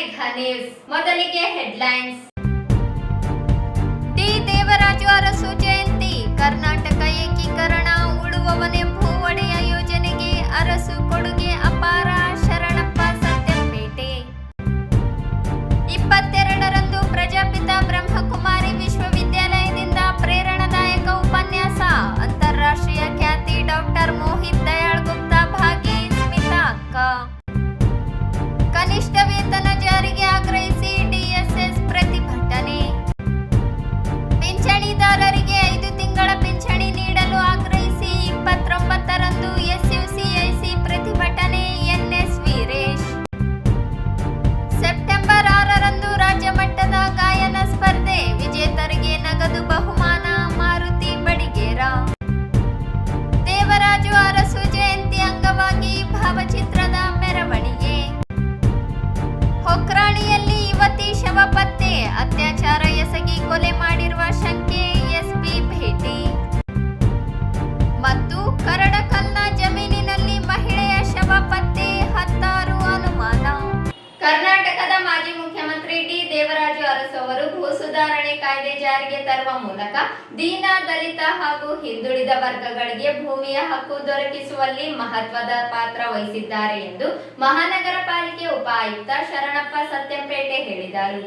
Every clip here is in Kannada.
मेघा न्यूज़ ಮೊದಲಿಗೆ ಹೆಡ್ಲೈನ್ಸ್. ಡಿ ದೇವರಾಜು ಅರಸು ಜಯಂತಿ, ಕರ್ನಾಟಕ ಏಕೀಕರಣ, ಉಳುವವನೇ ಭೂ ಒಡೆಯ ಯೋಜನೆಗೆ ಅರಸು ಕೊಡುಗೆ ಅಪಾರ, ಶರಣಪ್ಪ ಸತ್ಯಪೇಟೆ. 22ರಂದು ಪ್ರಜಾಪಿತ ಬ್ರಹ್ಮಕುಮಾರಿ ವಿಶ್ವವಿದ್ಯಾಲಯದಿಂದ ಪ್ರೇರಣಾದಾಯಕ ಉಪನ್ಯಾಸ, ಅಂತಾರಾಷ್ಟ್ರೀಯ ಖ್ಯಾತಿ ಡಾಕ್ಟರ್ ಮೋಹಿತ್ ದಯಾಳ್ ಗುಪ್ತಾ ಭಾಗಿ, ಸ್ಮಿತಾ ಅಕ್ಕ. ಕನಿಷ್ಠ ವೇತನ ಜಾರಿಗೆ ಆಗ್ರಹಿಸಿ ಡಿಎಸ್ಎಸ್ ಪ್ರತಿಭಟನೆ. ಪಿಂಚಣಿದಾರರಿಗೆ 5 ತಿಂಗಳ ಪಿಂಚಣಿ ನೀಡಲು ಆಗ್ರಹಿಸಿ 29ರಂದು ಎಸ್ಯುಸಿಐಸಿ ಪ್ರತಿಭಟನೆ, ಎನ್ಎಸ್ ವೀರೇಶ್. ಸೆಪ್ಟೆಂಬರ್ 6ರಂದು ರಾಜ್ಯ ಮಟ್ಟದ ಗಾಯನ ಸ್ಪರ್ಧೆ, ವಿಜೇತರಿಗೆ ನಗದು ಬಹುಮಾನ, ಮಾರುತಿ ಬಡಿಗೇರ. ದೇವರಾಜು ಅರಸು ಜಯಂತಿ ಅಂಗವಾಗಿ ಭಾವಚಿತ್ರದ ಮೆರವಣಿಗೆ. ಹೊಕ್ರಾಣಿಯಲ್ಲಿ ಯುವತಿ ಶವ ಪತ್ತೆ, ಅತ್ಯಾಚಾರ ಎಸಗಿ ಕೊಲೆ ಮಾಡಿರುವ ಶಂಕೆ, ಎಸ್ಪಿ ಭೇಟಿ. ಮತ್ತು ಕರಡಕಲ್ನ ಜಮೀನಿನಲ್ಲಿ ಮಹಿಳೆಯ ಶವ ಪತ್ತೆ, 16 ಅನುಮಾನ. ಕರ್ನಾಟಕದ ಮಾಜಿ ಮುಖ್ಯಮಂತ್ರಿ ಡಿ ದೇವರಾಜು ಅರಸು ಅವರು ಭೂ ಸುಧಾರಣೆ ಕಾಯ್ದೆ ಜಾರಿಗೆ ತರುವ ಮೂಲಕ ದೀನ, ದಲಿತ ಹಾಗೂ ಹಿಂದುಳಿದ ವರ್ಗಗಳಿಗೆ ಭೂಮಿಯ ಹಕ್ಕು ದೊರಕಿಸುವಲ್ಲಿ ಮಹತ್ವದ ಪಾತ್ರ ವಹಿಸಿದ್ದಾರೆ ಎಂದು ಮಹಾನಗರ ಪಾಲಿಕೆ ಉಪ ಆಯುಕ್ತ ಶರಣಪ್ಪ ಸತ್ಯಪೇಟೆ ಹೇಳಿದರು.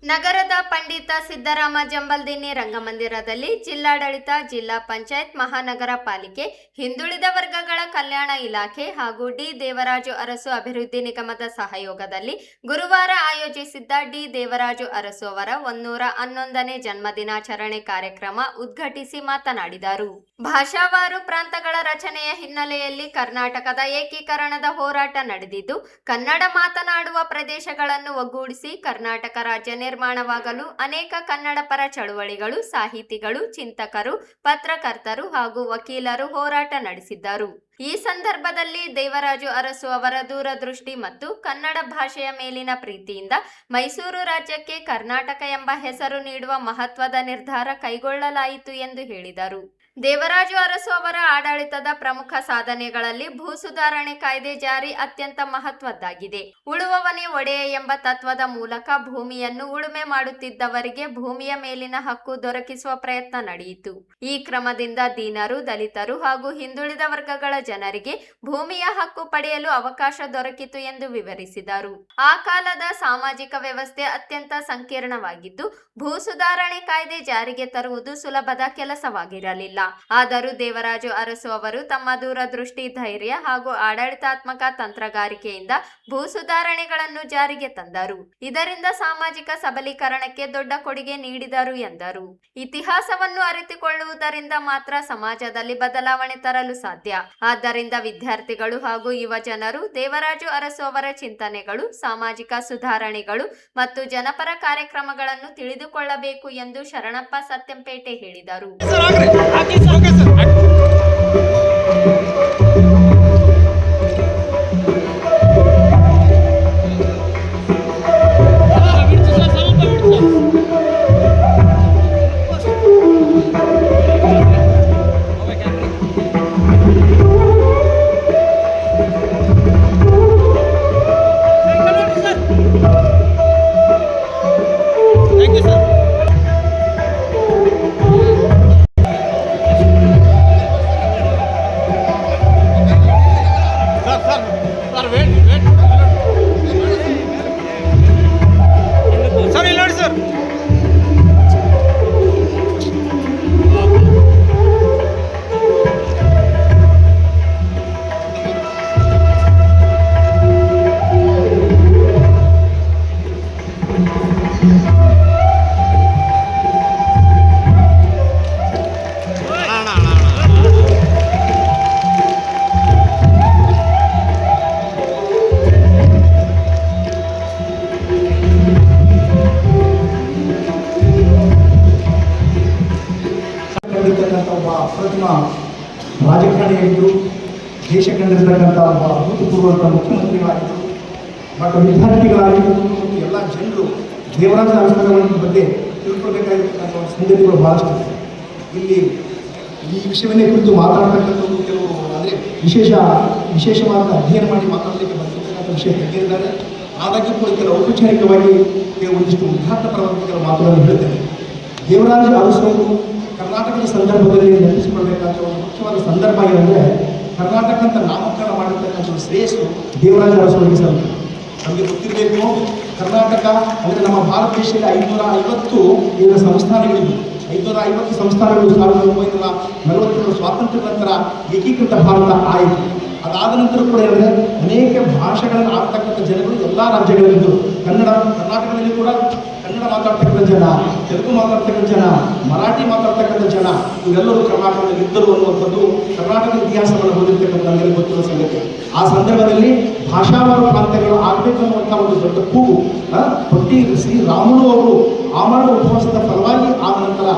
ನಗರದ ಪಂಡಿತ ಸಿದ್ದರಾಮ ಜಂಬಲ್ದಿನ್ನಿ ರಂಗಮಂದಿರದಲ್ಲಿ ಜಿಲ್ಲಾಡಳಿತ, ಜಿಲ್ಲಾ ಪಂಚಾಯತ್, ಮಹಾನಗರ ಪಾಲಿಕೆ, ಹಿಂದುಳಿದ ವರ್ಗಗಳ ಕಲ್ಯಾಣ ಇಲಾಖೆ ಹಾಗೂ ಡಿ ದೇವರಾಜು ಅರಸು ಅಭಿವೃದ್ಧಿ ನಿಗಮದ ಸಹಯೋಗದಲ್ಲಿ ಗುರುವಾರ ಆಯೋಜಿಸಿದ್ದ ಡಿ ದೇವರಾಜು ಅರಸು ಅವರ 111ನೇ ಜನ್ಮದಿನಾಚರಣೆ ಕಾರ್ಯಕ್ರಮ ಉದ್ಘಾಟಿಸಿ ಮಾತನಾಡಿದರು. ಭಾಷಾವಾರು ಪ್ರಾಂತಗಳ ರಚನೆಯ ಹಿನ್ನೆಲೆಯಲ್ಲಿ ಕರ್ನಾಟಕದ ಏಕೀಕರಣದ ಹೋರಾಟ ನಡೆದಿದ್ದು, ಕನ್ನಡ ಮಾತನಾಡುವ ಪ್ರದೇಶಗಳನ್ನು ಒಗ್ಗೂಡಿಸಿ ಕರ್ನಾಟಕ ರಾಜ್ಯ ನಿರ್ಮಾಣವಾಗಲು ಅನೇಕ ಕನ್ನಡ ಪರ ಚಳುವಳಿಗಳು, ಸಾಹಿತಿಗಳು, ಚಿಂತಕರು, ಪತ್ರಕರ್ತರು ಹಾಗೂ ವಕೀಲರು ಹೋರಾಟ ನಡೆಸಿದ್ದರು. ಈ ಸಂದರ್ಭದಲ್ಲಿ ದೇವರಾಜು ಅರಸು ಅವರ ದೂರದೃಷ್ಟಿ ಮತ್ತು ಕನ್ನಡ ಭಾಷೆಯ ಮೇಲಿನ ಪ್ರೀತಿಯಿಂದ ಮೈಸೂರು ರಾಜ್ಯಕ್ಕೆ ಕರ್ನಾಟಕ ಎಂಬ ಹೆಸರು ನೀಡುವ ಮಹತ್ವದ ನಿರ್ಧಾರ ಕೈಗೊಳ್ಳಲಾಯಿತು ಎಂದು ಹೇಳಿದರು. ದೇವರಾಜು ಅರಸು ಅವರ ಆಡಳಿತದ ಪ್ರಮುಖ ಸಾಧನೆಗಳಲ್ಲಿ ಭೂ ಸುಧಾರಣೆ ಕಾಯ್ದೆ ಜಾರಿ ಅತ್ಯಂತ ಮಹತ್ವದ್ದಾಗಿದೆ. ಉಳುವವನೇ ಒಡೆಯ ಎಂಬ ತತ್ವದ ಮೂಲಕ ಭೂಮಿಯನ್ನು ಉಳುಮೆ ಮಾಡುತ್ತಿದ್ದವರಿಗೆ ಭೂಮಿಯ ಮೇಲಿನ ಹಕ್ಕು ದೊರಕಿಸುವ ಪ್ರಯತ್ನ ನಡೆಯಿತು. ಈ ಕ್ರಮದಿಂದ ದೀನರು, ದಲಿತರು ಹಾಗೂ ಹಿಂದುಳಿದ ವರ್ಗಗಳ ಜನರಿಗೆ ಭೂಮಿಯ ಹಕ್ಕು ಪಡೆಯಲು ಅವಕಾಶ ದೊರಕಿತು ಎಂದು ವಿವರಿಸಿದರು. ಆ ಕಾಲದ ಸಾಮಾಜಿಕ ವ್ಯವಸ್ಥೆ ಅತ್ಯಂತ ಸಂಕೀರ್ಣವಾಗಿದ್ದು, ಭೂ ಸುಧಾರಣೆ ಕಾಯ್ದೆ ಜಾರಿಗೆ ತರುವುದು ಸುಲಭದ ಕೆಲಸವಾಗಿರಲಿಲ್ಲ. ಆದರೂ ದೇವರಾಜು ಅರಸು ಅವರು ತಮ್ಮ ದೂರದೃಷ್ಟಿ, ಧೈರ್ಯ ಹಾಗೂ ಆಡಳಿತಾತ್ಮಕ ತಂತ್ರಗಾರಿಕೆಯಿಂದ ಭೂ ಸುಧಾರಣೆಗಳನ್ನು ಜಾರಿಗೆ ತಂದರು. ಇದರಿಂದ ಸಾಮಾಜಿಕ ಸಬಲೀಕರಣಕ್ಕೆ ದೊಡ್ಡ ಕೊಡುಗೆ ನೀಡಿದರು ಎಂದರು. ಇತಿಹಾಸವನ್ನು ಅರಿತುಕೊಳ್ಳುವುದರಿಂದ ಮಾತ್ರ ಸಮಾಜದಲ್ಲಿ ಬದಲಾವಣೆ ತರಲು ಸಾಧ್ಯ. ಆದ್ದರಿಂದ ವಿದ್ಯಾರ್ಥಿಗಳು ಹಾಗೂ ಯುವ ಜನರು ದೇವರಾಜು ಅರಸು ಅವರ ಚಿಂತನೆಗಳು, ಸಾಮಾಜಿಕ ಸುಧಾರಣೆಗಳು ಮತ್ತು ಜನಪರ ಕಾರ್ಯಕ್ರಮಗಳನ್ನು ತಿಳಿದುಕೊಳ್ಳಬೇಕು ಎಂದು ಶರಣಪ್ಪ ಸತ್ಯಪೇಟೆ ಹೇಳಿದರು. ಒಬ್ಬ ಅಪ್ರತಿಮ ರಾಜಕಾರಣಿಯಾಗಿದ್ದರು, ದೇಶ ಕಂಡಿರ್ತಕ್ಕಂಥ ಒಬ್ಬ ಅಭೂತಪೂರ್ವ ಮುಖ್ಯಮಂತ್ರಿಗಳಾಗಿದ್ದರು. ಬಟ್ ವಿದ್ಯಾರ್ಥಿಗಳಾಗಿದ್ದರು ಮತ್ತು ಎಲ್ಲ ಜನರು ದೇವರಾಜ ಅರಸು ಬಗ್ಗೆ ತಿಳ್ಕೊಳ್ಬೇಕಾಗಿರ್ತಕ್ಕಂಥ ಸಂಗತಿಗಳು ಭಾಳಷ್ಟು ಇಲ್ಲಿ ಈ ವಿಷಯವನ್ನೇ ಕುರಿತು ಮಾತಾಡ್ತಕ್ಕಂಥದ್ದು ಕೆಲವರು ಅಂದರೆ ವಿಶೇಷವಾದ ಅಧ್ಯಯನ ಮಾಡಿ ಮಾತಾಡಲಿಕ್ಕೆ ಬಂದಿರತಕ್ಕಂಥ ವಿಷಯ ತೆಗೆದಿದ್ದಾರೆ. ಹಾಗಾಗಿ ಕೂಡ ಕೆಲವು ಔಪಚಾರಿಕವಾಗಿ ಒಂದಿಷ್ಟು ಉದ್ಘಾಟನಪರವಾಗಿ ಕೆಲವು ಮಾತುಗಳನ್ನು ಹೇಳ್ತೇನೆ. ದೇವರಾಜ ಅರಸವರು ಕರ್ನಾಟಕದ ಸಂದರ್ಭದಲ್ಲಿ ನೆನಪಿಸಿಕೊಳ್ಬೇಕಾದ ಒಂದು ಮುಖ್ಯವಾದ ಸಂದರ್ಭ ಏನಂದರೆ, ಕರ್ನಾಟಕ ಅಂತ ನಾಮಕರಣ ಮಾಡಿರ್ತಕ್ಕಂಥ ಶ್ರೇಯಸ್ಸು ದೇವರಾಜ ಅರಸವರಿಗೆ ಸಲ್ಲುತ್ತೆ. ನಮಗೆ ಗೊತ್ತಿರಬೇಕು, ಕರ್ನಾಟಕ ಅಂದರೆ ನಮ್ಮ ಭಾರತ ದೇಶದಲ್ಲಿ 550 ಸಂಸ್ಥಾನಗಳಿವೆ. 550 ಸಂಸ್ಥಾನಗಳು 1947 ಸ್ವಾತಂತ್ರ್ಯ ನಂತರ ಏಕೀಕೃತ ಭಾರತ ಆಯಿತು. ಅದಾದ ನಂತರ ಕೂಡ ಏನಂದರೆ ಅನೇಕ ಭಾಷೆಗಳನ್ನು ಆಡ್ತಕ್ಕಂಥ ಜನಗಳು ಎಲ್ಲ ರಾಜ್ಯಗಳಲ್ಲಿದ್ದರು. ಕರ್ನಾಟಕದಲ್ಲಿ ಕೂಡ ಕನ್ನಡ ಮಾತಾಡ್ತಕ್ಕಂಥ ಜನ, ತೆಲುಗು ಮಾತಾಡ್ತಕ್ಕಂಥ ಜನ, ಮರಾಠಿ ಮಾತಾಡ್ತಕ್ಕಂಥ ಜನ ಇವರೆಲ್ಲರೂ ಕರ್ನಾಟಕದಲ್ಲಿ ಇದ್ದರು ಅನ್ನುವಂಥದ್ದು ಕರ್ನಾಟಕದ ಇತಿಹಾಸವನ್ನು ಓದಿರ್ತಕ್ಕಂಥ ನಮಗೆ ಗೊತ್ತಿರುವ ಸಂಗತಿ. ಆ ಸಂದರ್ಭದಲ್ಲಿ ಭಾಷಾವಾರ ಪ್ರಾಂತ್ಯಗಳು ಆಗಬೇಕನ್ನುವಂಥ ಒಂದು ದೊಡ್ಡ ಕೂಗು ಪಟ್ಟಿ ಶ್ರೀರಾಮುಲು ಅವರು ಆಮರಣ ಉಪವಾಸದ ಫಲವಾಗಿ ಆದ ನಂತರ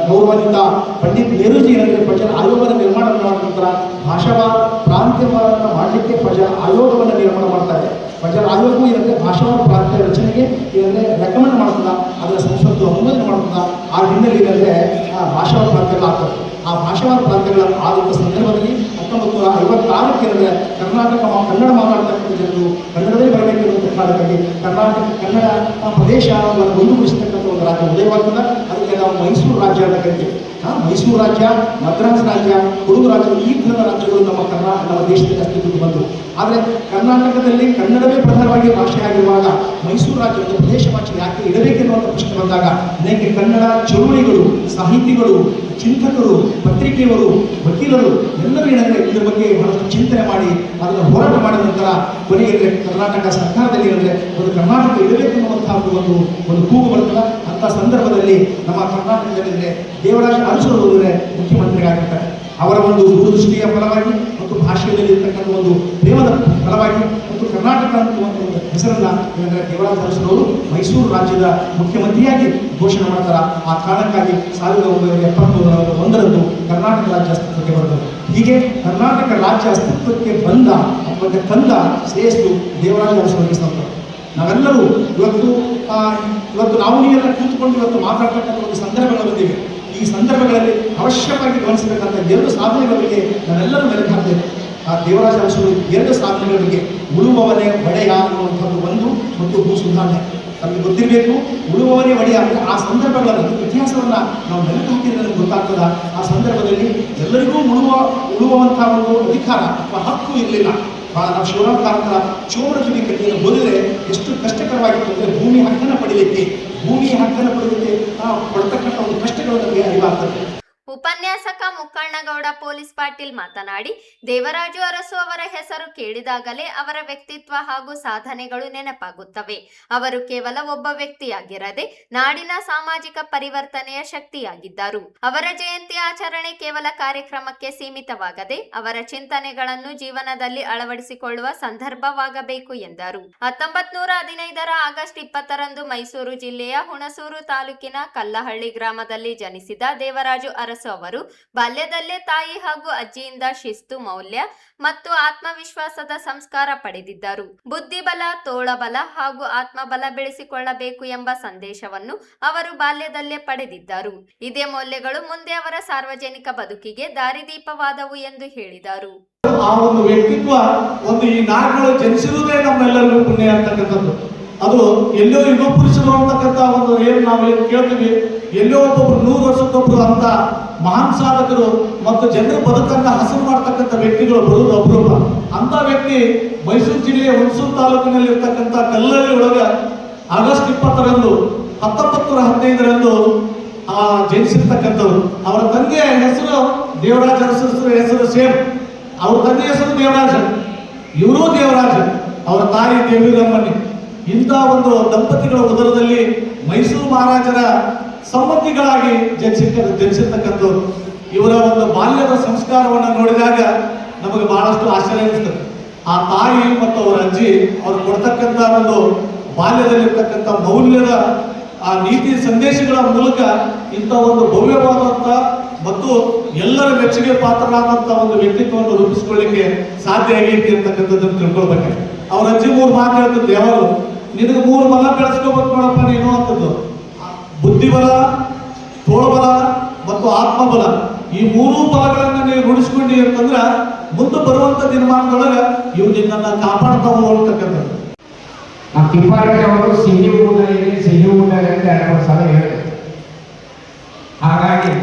ಗೌರವಾನ್ವಿತ ಪಂಡಿತ್ ನೆಹರೂಜಿ ಏನಂದರೆ ಫಜಲ್ ಆಯೋಗದ ನಿರ್ಮಾಣ ಮಾಡಿದ ನಂತರ ಭಾಷಾವಾರ ಪ್ರಾಂತ್ಯವನ್ನು ಮಾಡಲಿಕ್ಕೆ ಫಜಲ್ ಆಯೋಗವನ್ನು ನಿರ್ಮಾಣ ಮಾಡ್ತಾರೆ. ಫಜಲ್ ಆಯೋಗವು ಏನಂದರೆ ಭಾಷಾವಾರ ಪ್ರಾಂತ್ಯ ರಚನೆಗೆ ಏನಂದರೆ ರೆಕಮೆಂಡ್ ಮಾಡ್ತದ, ಅದರ ಸಂಸತ್ತು ಅನುಮೋದನೆ ಮಾಡ್ತದ. ಆ ಹಿನ್ನೆಲೆ ಏನಂದರೆ ಭಾಷಾವಾರ ಪ್ರಾಂತ್ಯಗಳಾಗ್ತದೆ. ಆ ಭಾಷಾವಾರ ಪ್ರಾಂತ್ಯಗಳ ಆದಂಥ ಸಂದರ್ಭದಲ್ಲಿ 1956 ಏನಂದರೆ ಕನ್ನಡ ಮಾತಾಡ್ತಕ್ಕಂಥ ಜನರು ಕನ್ನಡದಲ್ಲಿ ಬರಬೇಕಿರುವಂಥ ಕಾರಣಕ್ಕಾಗಿ ಕನ್ನಡ ಪ್ರದೇಶವನ್ನು ಒಂದುಗೂಡಿಸ್ತಕ್ಕಂಥ ಒಂದು ರಾಜ್ಯ ಉದಯವಾಗ್ತದೆ. ಅದಕ್ಕೆ ನಾವು ಮೈಸೂರು ರಾಜ್ಯ ಅಂತ ಕರಿತೀವಿ. ಮೈಸೂರು ರಾಜ್ಯ, ಮದ್ರಾಸ್ ರಾಜ್ಯ, ಕೊಡಗು ರಾಜ್ಯ, ಈ ಥರದ ರಾಜ್ಯಗಳು ನಮ್ಮ ದೇಶದಲ್ಲಿ ಅಸ್ತಿತ್ವಕ್ಕೆ ಬಂದವು. ಆದರೆ ಕರ್ನಾಟಕದಲ್ಲಿ ಕನ್ನಡವೇ ಪ್ರಧಾನವಾಗಿ ಭಾಷೆಯಾಗಿರುವಾಗ ಮೈಸೂರು ರಾಜ್ಯದ ಪ್ರದೇಶ ಭಾಷೆ ಯಾಕೆ ಇಡಬೇಕೆನ್ನುವಂಥ ಪ್ರಶ್ನೆ ಬಂದಾಗ ಅನೇಕ ಕನ್ನಡ ಚಳುವಳಿಗಳು, ಸಾಹಿತಿಗಳು, ಚಿಂತಕರು, ಪತ್ರಿಕೆಯವರು, ವಕೀಲರು ಎಲ್ಲರೂ ಏನಂದರೆ ಇದರ ಬಗ್ಗೆ ಬಹಳಷ್ಟು ಚಿಂತನೆ ಮಾಡಿ ಅದನ್ನು ಹೋರಾಟ ಮಾಡಿದ ನಂತರ ಕೊನೆಗೆ ಕರ್ನಾಟಕ ಸರ್ಕಾರದಲ್ಲಿ ಏನಂದರೆ ಒಂದು ಕರ್ನಾಟಕ ಇಡಬೇಕೆನ್ನುವಂಥ ಒಂದು ಕೂಗು ಬರ್ತದೆ. ಅಂಥ ಸಂದರ್ಭದಲ್ಲಿ ನಮ್ಮ ಕರ್ನಾಟಕದಲ್ಲಿ ದೇವರಾಜ ಅರಸರು ಅಂದರೆ ಮುಖ್ಯಮಂತ್ರಿಯಾಗಿರ್ತಾರೆ. ಅವರ ಒಂದು ದೂರದೃಷ್ಟಿಯ ಫಲವಾಗಿ ಮತ್ತು ಭಾಷೆಯಲ್ಲಿ ಇರ್ತಕ್ಕಂಥ ಒಂದು ಪ್ರೇಮದ ಫಲವಾಗಿ ಮತ್ತು ಕರ್ನಾಟಕ ಅನ್ನುವಂಥ ಒಂದು ಹೆಸರನ್ನು ಏನಂದರೆ ದೇವರಾಜ ಅರಸರವರು ಮೈಸೂರು ರಾಜ್ಯದ ಮುಖ್ಯಮಂತ್ರಿಯಾಗಿ ಘೋಷಣೆ ಮಾಡ್ತಾರೆ. ಆ ಕಾರಣಕ್ಕಾಗಿ 1971 ಕರ್ನಾಟಕ ರಾಜ್ಯ ಅಸ್ತಿತ್ವಕ್ಕೆ ಬರ್ತದೆ. ಹೀಗೆ ಕರ್ನಾಟಕ ರಾಜ್ಯ ಅಸ್ತಿತ್ವಕ್ಕೆ ಬಂದ ಅಥವಾ ತಂದ ಶ್ರೇಯಸ್ಸು ದೇವರಾಜ ಅರಸರಿಗೆ ಸಲ್ತದೆ. ನಾವೆಲ್ಲರೂ ಇವತ್ತು ನಾವು ನೀವೆಲ್ಲ ಕೂತ್ಕೊಂಡು ಇವತ್ತು ಮಾತಾಡ್ತಕ್ಕಂಥ ಒಂದು ಸಂದರ್ಭಗಳು ಬಂದಿವೆ. ಈ ಸಂದರ್ಭಗಳಲ್ಲಿ ಅವಶ್ಯವಾಗಿ ಗಮನಿಸಬೇಕಂತ 2 ಸಾಧನೆಗಳ ಬಗ್ಗೆ ನಾವೆಲ್ಲರೂ ಮೆಲುಕು ಹಾಕ್ತೇವೆ. ಆ ದೇವರಾಜ ಅರಸರು 2 ಸಾಧನೆಗಳ ಬಗ್ಗೆ ಉಳುವವನೇ ಒಡೆಯ ಅನ್ನುವಂಥದ್ದು ಒಂದು, ಮತ್ತು ಭೂ ಸುಧಾರಣೆ. ನಮಗೆ ಗೊತ್ತಿರಬೇಕು, ಉಳುವವನೇ ಒಡೆಯ ಅಂದರೆ ಆ ಸಂದರ್ಭಗಳಲ್ಲಿ ಇತಿಹಾಸವನ್ನು ನಾವು ಮೆಲುಕು ಹಾಕಿದ್ರೆ ನಮಗೆ ಗೊತ್ತಾಗ್ತದ. ಆ ಸಂದರ್ಭದಲ್ಲಿ ಎಲ್ಲರಿಗೂ ಉಳುವಂಥ ಒಂದು ಅಧಿಕಾರ ಅಥವಾ ಹಕ್ಕು ಇರಲಿಲ್ಲ. ನಾವು ಶಿವರಾಮ ಕಾರಂತರ ಚೋಮರಜುಲಿ ಕಥೆಯನ್ನು ಓದಿದರೆ ಎಷ್ಟು ಕಷ್ಟಕರವಾಗಿತ್ತು ಅಂದರೆ ಭೂಮಿ ಹಕ್ಕನ್ನು ಪಡೆಯಲಿಕ್ಕೆ ಕೊಡ್ತಕ್ಕಂಥ ಒಂದು ಕಷ್ಟಗಳು ನಮಗೆ ಅರಿವಾಗ್ತದೆ. ಉಪನ್ಯಾಸಕ ಮುಕ್ಕಣ್ಣಗೌಡ ಪೊಲೀಸ್ ಪಾಟೀಲ್ ಮಾತನಾಡಿ, ದೇವರಾಜು ಅರಸು ಅವರ ಹೆಸರು ಕೇಳಿದಾಗಲೇ ಅವರ ವ್ಯಕ್ತಿತ್ವ ಹಾಗೂ ಸಾಧನೆಗಳು ನೆನಪಾಗುತ್ತವೆ. ಅವರು ಕೇವಲ ಒಬ್ಬ ವ್ಯಕ್ತಿಯಾಗಿರದೆ ನಾಡಿನ ಸಾಮಾಜಿಕ ಪರಿವರ್ತನೆಯ ಶಕ್ತಿಯಾಗಿದ್ದರು. ಅವರ ಜಯಂತಿ ಆಚರಣೆ ಕೇವಲ ಕಾರ್ಯಕ್ರಮಕ್ಕೆ ಸೀಮಿತವಾಗದೆ ಅವರ ಚಿಂತನೆಗಳನ್ನು ಜೀವನದಲ್ಲಿ ಅಳವಡಿಸಿಕೊಳ್ಳುವ ಸಂದರ್ಭವಾಗಬೇಕು ಎಂದರು. 1915 ಆಗಸ್ಟ್ 20ರಂದು ಮೈಸೂರು ಜಿಲ್ಲೆಯ ಹುಣಸೂರು ತಾಲೂಕಿನ ಕಲ್ಲಹಳ್ಳಿ ಗ್ರಾಮದಲ್ಲಿ ಜನಿಸಿದ ದೇವರಾಜು ಅರಸು ಅವರು ಬಾಲ್ಯದಲ್ಲೇ ತಾಯಿ ಹಾಗೂ ಅಜ್ಜಿಯಿಂದ ಶಿಸ್ತು, ಮೌಲ್ಯ ಮತ್ತು ಆತ್ಮವಿಶ್ವಾಸದ ಸಂಸ್ಕಾರ ಪಡೆದಿದ್ದರು. ಬುದ್ಧಿಬಲ, ತೋಳಬಲ ಹಾಗೂ ಆತ್ಮಬಲ ಬೆಳೆಸಿಕೊಳ್ಳಬೇಕು ಎಂಬ ಸಂದೇಶವನ್ನು ಅವರು ಬಾಲ್ಯದಲ್ಲೇ ಪಡೆದಿದ್ದರು. ಇದೇ ಮೌಲ್ಯಗಳು ಮುಂದೆ ಅವರ ಸಾರ್ವಜನಿಕ ಬದುಕಿಗೆ ದಾರಿದೀಪವಾದವು ಎಂದು ಹೇಳಿದರು. ಆ ಒಂದು ವ್ಯಕ್ತಿತ್ವ ಒಂದು ಈ ನಾಡುಗಳು ಜನಿಸಿರುವುದೇ ನಮ್ಮೆಲ್ಲರಿಗೂ ಪುಣ್ಯ ಅಂತಕ್ಕಂಥದ್ದು. ಅದು ಎಲ್ಲೋ ಯುಗ ಪುರುಷರು ಅಂತಕ್ಕಂಥ ಒಂದು ಏನು ನಾವು ಕೇಳ್ತೀವಿ, ಎಲ್ಲೋ ಒಬ್ಬೊಬ್ರು 100 ವರ್ಷಕ್ಕೊಬ್ರು ಅಂತ ಮಹಾನ್ ಸಾಧಕರು ಮತ್ತು ಜನರ ಬದುಕನ್ನು ಹಸನು ಮಾಡ್ತಕ್ಕಂಥ ವ್ಯಕ್ತಿಗಳು ಬರೋದು ಅಪರೂಪ. ಅಂತ ವ್ಯಕ್ತಿ ಮೈಸೂರು ಜಿಲ್ಲೆಯ ಹುಣಸೂರು ತಾಲೂಕಿನಲ್ಲಿ ಇರ್ತಕ್ಕಂಥ ಕಲ್ಲಳ್ಳಿ ಒಳಗೆ ಆಗಸ್ಟ್ 20ರಂದು 1915ರಂದು ಜನಿಸಿರ್ತಕ್ಕಂಥವ್ರು. ಅವರ ತಂದೆಯ ಹೆಸರು ದೇವರಾಜ ಅರಸರ ಹೆಸರು ಸೇಮ್. ಅವ್ರ ತಂದೆಯ ಹೆಸರು ದೇವರಾಜ, ಇವರು ದೇವರಾಜ, ಅವರ ತಾಯಿ ದೇವಿರಮ್ಮನಿ. ಇಂಥ ಒಂದು ದಂಪತಿಗಳ ಉದರದಲ್ಲಿ ಮೈಸೂರು ಮಹಾರಾಜರ ಸಂಬಂಧಿಗಳಾಗಿ ಜನಿಸಿರ್ತಕ್ಕಂಥವ್ರು. ಇವರ ಒಂದು ಬಾಲ್ಯದ ಸಂಸ್ಕಾರವನ್ನು ನೋಡಿದಾಗ ನಮಗೆ ಬಹಳಷ್ಟು ಆಶ್ಚರ್ಯ ಅನಿಸ್ತದೆ. ಆ ತಾಯಿ ಮತ್ತು ಅವರ ಅಜ್ಜಿ ಅವ್ರು ಕೊಡ್ತಕ್ಕಂಥ ಒಂದು ಬಾಲ್ಯದಲ್ಲಿರ್ತಕ್ಕಂಥ ಮೌಲ್ಯದ ಆ ನೀತಿ ಸಂದೇಶಗಳ ಮೂಲಕ ಇಂಥ ಒಂದು ಭವ್ಯವಾದಂಥ ಮತ್ತು ಎಲ್ಲರ ಮೆಚ್ಚುಗೆ ಪಾತ್ರರಾದಂಥ ಒಂದು ವ್ಯಕ್ತಿತ್ವವನ್ನು ರೂಪಿಸಿಕೊಳ್ಳಿಕ್ಕೆ ಸಾಧ್ಯ ಆಗೈತಿ ಅಂತಕ್ಕಂಥದ್ದನ್ನು ತಿಳ್ಕೊಳ್ಬೇಕು. ಅವ್ರ ಅಜ್ಜಿ 3 ಮಾತು ಹೇಳ್ತಿದ್ದು, ಯಾವಾಗಲೂ ನಿನಗೆ 3 ಬಲ ಬೆಳೆಸ್ಕೋಬೇಕು ನೋಡಪ್ಪ ನೀನು ಅಂತದ್ದು. ಬುದ್ಧಿಬಲ, ತೋಳಬಲ ಮತ್ತು ಆತ್ಮಬಲ. ಈ 3 ಬಲಗಳನ್ನು ನೀವು ರೂಢಿಸ್ಕೊಂಡಿ ಅಂತಂದ್ರೆ ಮುಂದೆ ಬರುವಂಥ ದಿನಮಾನದೊಳಗೆ ಇವು ನಿನ್ನನ್ನು ಕಾಪಾಡ್ತಾವು ಅಂತಕ್ಕಂಥದ್ದು. ನಮ್ಮ ತಿಪ್ಪಾರೆಡ್ಡಿ ಅವರು ಸಿಹಿ ಊಟ ಇದೆ ಸಿಹಿ ಊಟ ಇದೆ ಅಂತ 2-3 ಸಲ ಹೇಳಿದ್ರು. ಹಾಗಾಗಿ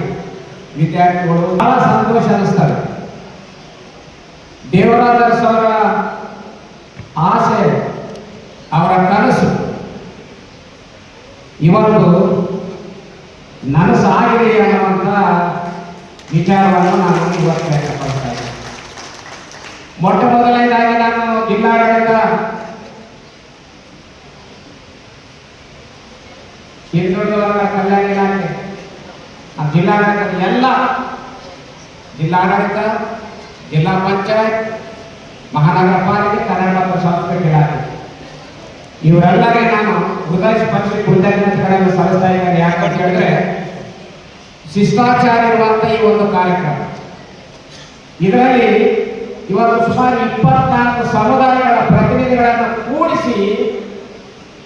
ವಿದ್ಯಾರ್ಥಿಗಳು ಬಹಳ ಸಂತೋಷ ಅನಿಸ್ತಾರೆ. ದೇವರಾಜ ಅವರ ಆಸೆ, ಅವರ ಕನಸು ಇವತ್ತು ನನಸಾಗಿದೆ ಅನ್ನುವಂಥ ವಿಚಾರವನ್ನು ನಾನು ಇವತ್ತು ವ್ಯಕ್ತಪಡಿಸ್ತಾ ಇದ್ದೇನೆ. ಮೊಟ್ಟ ಮೊದಲನೇದಾಗಿ ನಾನು ಜಿಲ್ಲಾಡಳಿತ, ಹಿಂದುಳಿದ ವರ್ಗ ಕಲ್ಯಾಣ ಇಲಾಖೆ, ಜಿಲ್ಲಾಡಳಿತ ಎಲ್ಲ ಜಿಲ್ಲಾಡಳಿತ, ಜಿಲ್ಲಾ ಪಂಚಾಯತ್, ಮಹಾನಗರ ಪಾಲಿಕೆ, ಕನ್ನಡ ಮತ್ತು ಸಂಸ್ಕೃತಿ ಇಲಾಖೆ ಇವರೆಲ್ಲರಿಗೆ ನಾನು ಹೃದಯ ಸ್ಪರ್ಶಿ ಕೃತಜ್ಞತೆಗಳನ್ನು ಸಲ್ಲಿಸ್ತಾ ಇದ್ದೇನೆ. ಯಾಕಂತ ಹೇಳಿದ್ರೆ ಶಿಷ್ಟಾಚಾರ ಇರುವಂತ ಈ ಒಂದು ಕಾರ್ಯಕ್ರಮ, ಇದರಲ್ಲಿ ಇವತ್ತು ಸುಮಾರು 24 ಸಮುದಾಯಗಳ ಪ್ರತಿನಿಧಿಗಳನ್ನು ಕೂಡಿಸಿ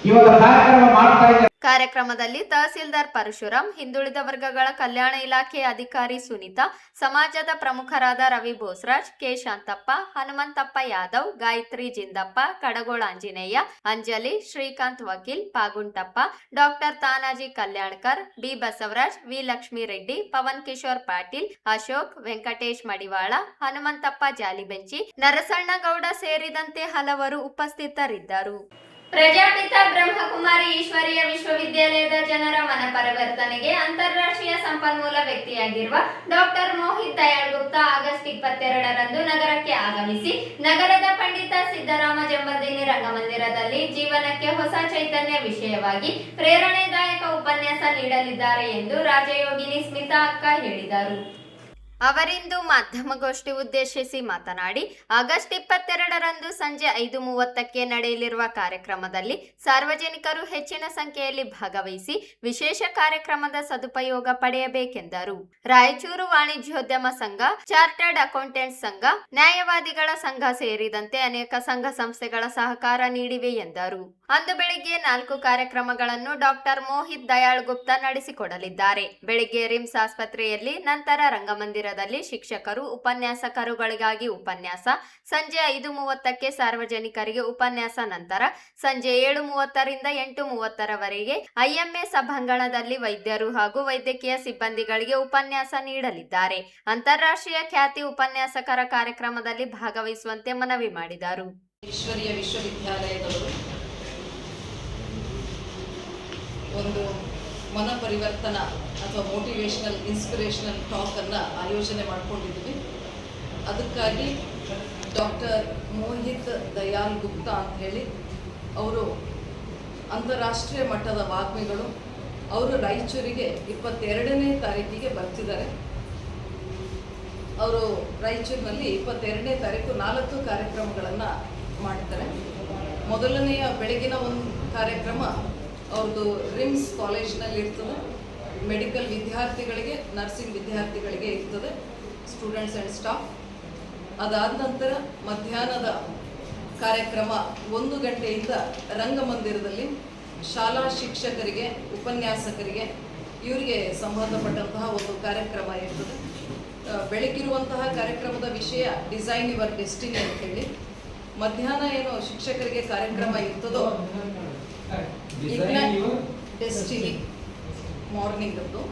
ಈ ಒಂದು ಕಾರ್ಯಕ್ರಮ ಮಾಡ್ತಾ ಇದ್ದಾರೆ. ಕಾರ್ಯಕ್ರಮದಲ್ಲಿ ತಹಸೀಲ್ದಾರ್ ಪರಶುರಾಮ್, ಹಿಂದುಳಿದ ವರ್ಗಗಳ ಕಲ್ಯಾಣ ಇಲಾಖೆ ಅಧಿಕಾರಿ ಸುನೀತಾ, ಸಮಾಜದ ಪ್ರಮುಖರಾದ Ravi Bosaraj, K Shanthappa, Hanumanthappa Yadav, Gayathri Jindappa, Kadagola Anjaneya, Anjali, Srikanth Vakil, Paguntappa, doctor Tanaji Kalyankar, B Basavaraj, V Lakshmi Reddy, Pavan Kishore Patil, Ashok, Venkatesh Madivala, Hanumanthappa Jalibenchi, Narasannagouda ಸೇರಿದಂತೆ ಹಲವರು ಉಪಸ್ಥಿತರಿದ್ದರು. ಪ್ರಜಾಪಿತ ಬ್ರಹ್ಮಕುಮಾರಿ ಈಶ್ವರೀಯ ವಿಶ್ವವಿದ್ಯಾಲಯದ ಜನರ ಮನಪರಿವರ್ತನೆಗೆ ಅಂತಾರಾಷ್ಟ್ರೀಯ ಸಂಪನ್ಮೂಲ ವ್ಯಕ್ತಿಯಾಗಿರುವ ಡಾಕ್ಟರ್ ಮೋಹಿತ್ ದಯಾಳ್ ಗುಪ್ತಾ ಆಗಸ್ಟ್ 22ರಂದು ನಗರಕ್ಕೆ ಆಗಮಿಸಿ ನಗರದ ಪಂಡಿತ ಸಿದ್ದರಾಮ ಜಂಬಲ್ದಿನ್ನಿ ರಂಗಮಂದಿರದಲ್ಲಿ ಜೀವನಕ್ಕೆ ಹೊಸ ಚೈತನ್ಯ ವಿಷಯವಾಗಿ ಪ್ರೇರಣೆದಾಯಕ ಉಪನ್ಯಾಸ ನೀಡಲಿದ್ದಾರೆ ಎಂದು ರಾಜಯೋಗಿನಿ ಸ್ಮಿತಾ ಅಕ್ಕ ಹೇಳಿದರು. ಅವರಿಂದು ಮಾಧ್ಯಮಗೋಷ್ಠಿ ಉದ್ದೇಶಿಸಿ ಮಾತನಾಡಿ, ಆಗಸ್ಟ್ 22ರಂದು ಸಂಜೆ 5:30ಕ್ಕೆ ನಡೆಯಲಿರುವ ಕಾರ್ಯಕ್ರಮದಲ್ಲಿ ಸಾರ್ವಜನಿಕರು ಹೆಚ್ಚಿನ ಸಂಖ್ಯೆಯಲ್ಲಿ ಭಾಗವಹಿಸಿ ವಿಶೇಷ ಕಾರ್ಯಕ್ರಮದ ಸದುಪಯೋಗ ಪಡೆಯಬೇಕೆಂದರು. ರಾಯಚೂರು ವಾಣಿಜ್ಯೋದ್ಯಮ ಸಂಘ, ಚಾರ್ಟರ್ಡ್ ಅಕೌಂಟೆಂಟ್ಸ್ ಸಂಘ, ನ್ಯಾಯವಾದಿಗಳ ಸಂಘ ಸೇರಿದಂತೆ ಅನೇಕ ಸಂಘ ಸಂಸ್ಥೆಗಳ ಸಹಕಾರ ನೀಡಿವೆ ಎಂದರು. ಅಂದು ಬೆಳಿಗ್ಗೆ 4 ಕಾರ್ಯಕ್ರಮಗಳನ್ನು ಡಾಕ್ಟರ್ ಮೋಹಿತ್ ದಯಾಳ್ ಗುಪ್ತಾ ನಡೆಸಿಕೊಡಲಿದ್ದಾರೆ. ಬೆಳಿಗ್ಗೆ ರಿಮ್ಸ್ ಆಸ್ಪತ್ರೆಯಲ್ಲಿ, ನಂತರ ರಂಗಮಂದಿರದಲ್ಲಿ ಶಿಕ್ಷಕರು, ಉಪನ್ಯಾಸಕರುಗಳಿಗಾಗಿ ಉಪನ್ಯಾಸ, ಸಂಜೆ 5:30ಕ್ಕೆ ಸಾರ್ವಜನಿಕರಿಗೆ ಉಪನ್ಯಾಸ, ನಂತರ ಸಂಜೆ 7:30ರಿಂದ 8:30ರವರೆಗೆ ಐಎಂಎ ಸಭಾಂಗಣದಲ್ಲಿ ವೈದ್ಯರು ಹಾಗೂ ವೈದ್ಯಕೀಯ ಸಿಬ್ಬಂದಿಗಳಿಗೆ ಉಪನ್ಯಾಸ ನೀಡಲಿದ್ದಾರೆ. ಅಂತಾರಾಷ್ಟ್ರೀಯ ಖ್ಯಾತಿ ಉಪನ್ಯಾಸಕರ ಕಾರ್ಯಕ್ರಮದಲ್ಲಿ ಭಾಗವಹಿಸುವಂತೆ ಮನವಿ ಮಾಡಿದರು. ಈಶ್ವರೀಯ ವಿಶ್ವವಿದ್ಯಾಲಯದವರು ಒಂದು ಮನ ಪರಿವರ್ತನಾ ಅಥವಾ ಮೋಟಿವೇಶನಲ್ ಇನ್ಸ್ಪಿರೇಷನಲ್ ಟಾಕನ್ನು ಆಯೋಜನೆ ಮಾಡಿಕೊಂಡಿದ್ದೀವಿ. ಅದಕ್ಕಾಗಿ ಡಾಕ್ಟರ್ ಮೋಹಿತ್ ದಯಾಳ್ ಗುಪ್ತಾ ಅಂತ ಹೇಳಿ ಅವರು ಅಂತಾರಾಷ್ಟ್ರೀಯ ಮಟ್ಟದ ವಾಗ್ಮಿಗಳು. ಅವರು ರಾಯಚೂರಿಗೆ 22ನೇ ತಾರೀಕಿಗೆ ಬರ್ತಿದ್ದಾರೆ. ಅವರು ರಾಯಚೂರಿನಲ್ಲಿ 22ನೇ ತಾರೀಕು 4 ಕಾರ್ಯಕ್ರಮಗಳನ್ನು ಮಾಡ್ತಾರೆ. ಮೊದಲನೆಯ ಬೆಳಗಿನ ಒಂದು ಕಾರ್ಯಕ್ರಮ ಅವ್ರದ್ದು ರಿಮ್ಸ್ ಕಾಲೇಜ್ನಲ್ಲಿ ಇರ್ತದೆ. ಮೆಡಿಕಲ್ ವಿದ್ಯಾರ್ಥಿಗಳಿಗೆ, ನರ್ಸಿಂಗ್ ವಿದ್ಯಾರ್ಥಿಗಳಿಗೆ ಇರ್ತದೆ, ಸ್ಟೂಡೆಂಟ್ಸ್ ಆ್ಯಂಡ್ ಸ್ಟಾಫ್. ಅದಾದ ನಂತರ ಮಧ್ಯಾಹ್ನದ ಕಾರ್ಯಕ್ರಮ 1 ಗಂಟೆಯಿಂದ ರಂಗಮಂದಿರದಲ್ಲಿ ಶಾಲಾ ಶಿಕ್ಷಕರಿಗೆ, ಉಪನ್ಯಾಸಕರಿಗೆ, ಇವರಿಗೆ ಸಂಬಂಧಪಟ್ಟಂತಹ ಒಂದು ಕಾರ್ಯಕ್ರಮ ಇರ್ತದೆ. ಬೆಳಗಿರುವಂತಹ ಕಾರ್ಯಕ್ರಮದ ವಿಷಯ ಡಿಸೈನ್ ಯುವರ್ ಡೆಸ್ಟಿನಿ ಅಂತ ಹೇಳಿ. ಮಧ್ಯಾಹ್ನ ಏನು ಶಿಕ್ಷಕರಿಗೆ ಕಾರ್ಯಕ್ರಮ ಇರ್ತದೋ ಡೆಸ್ಟಿನಿ ಮಾರ್ನಿಂಗ್ ಅದು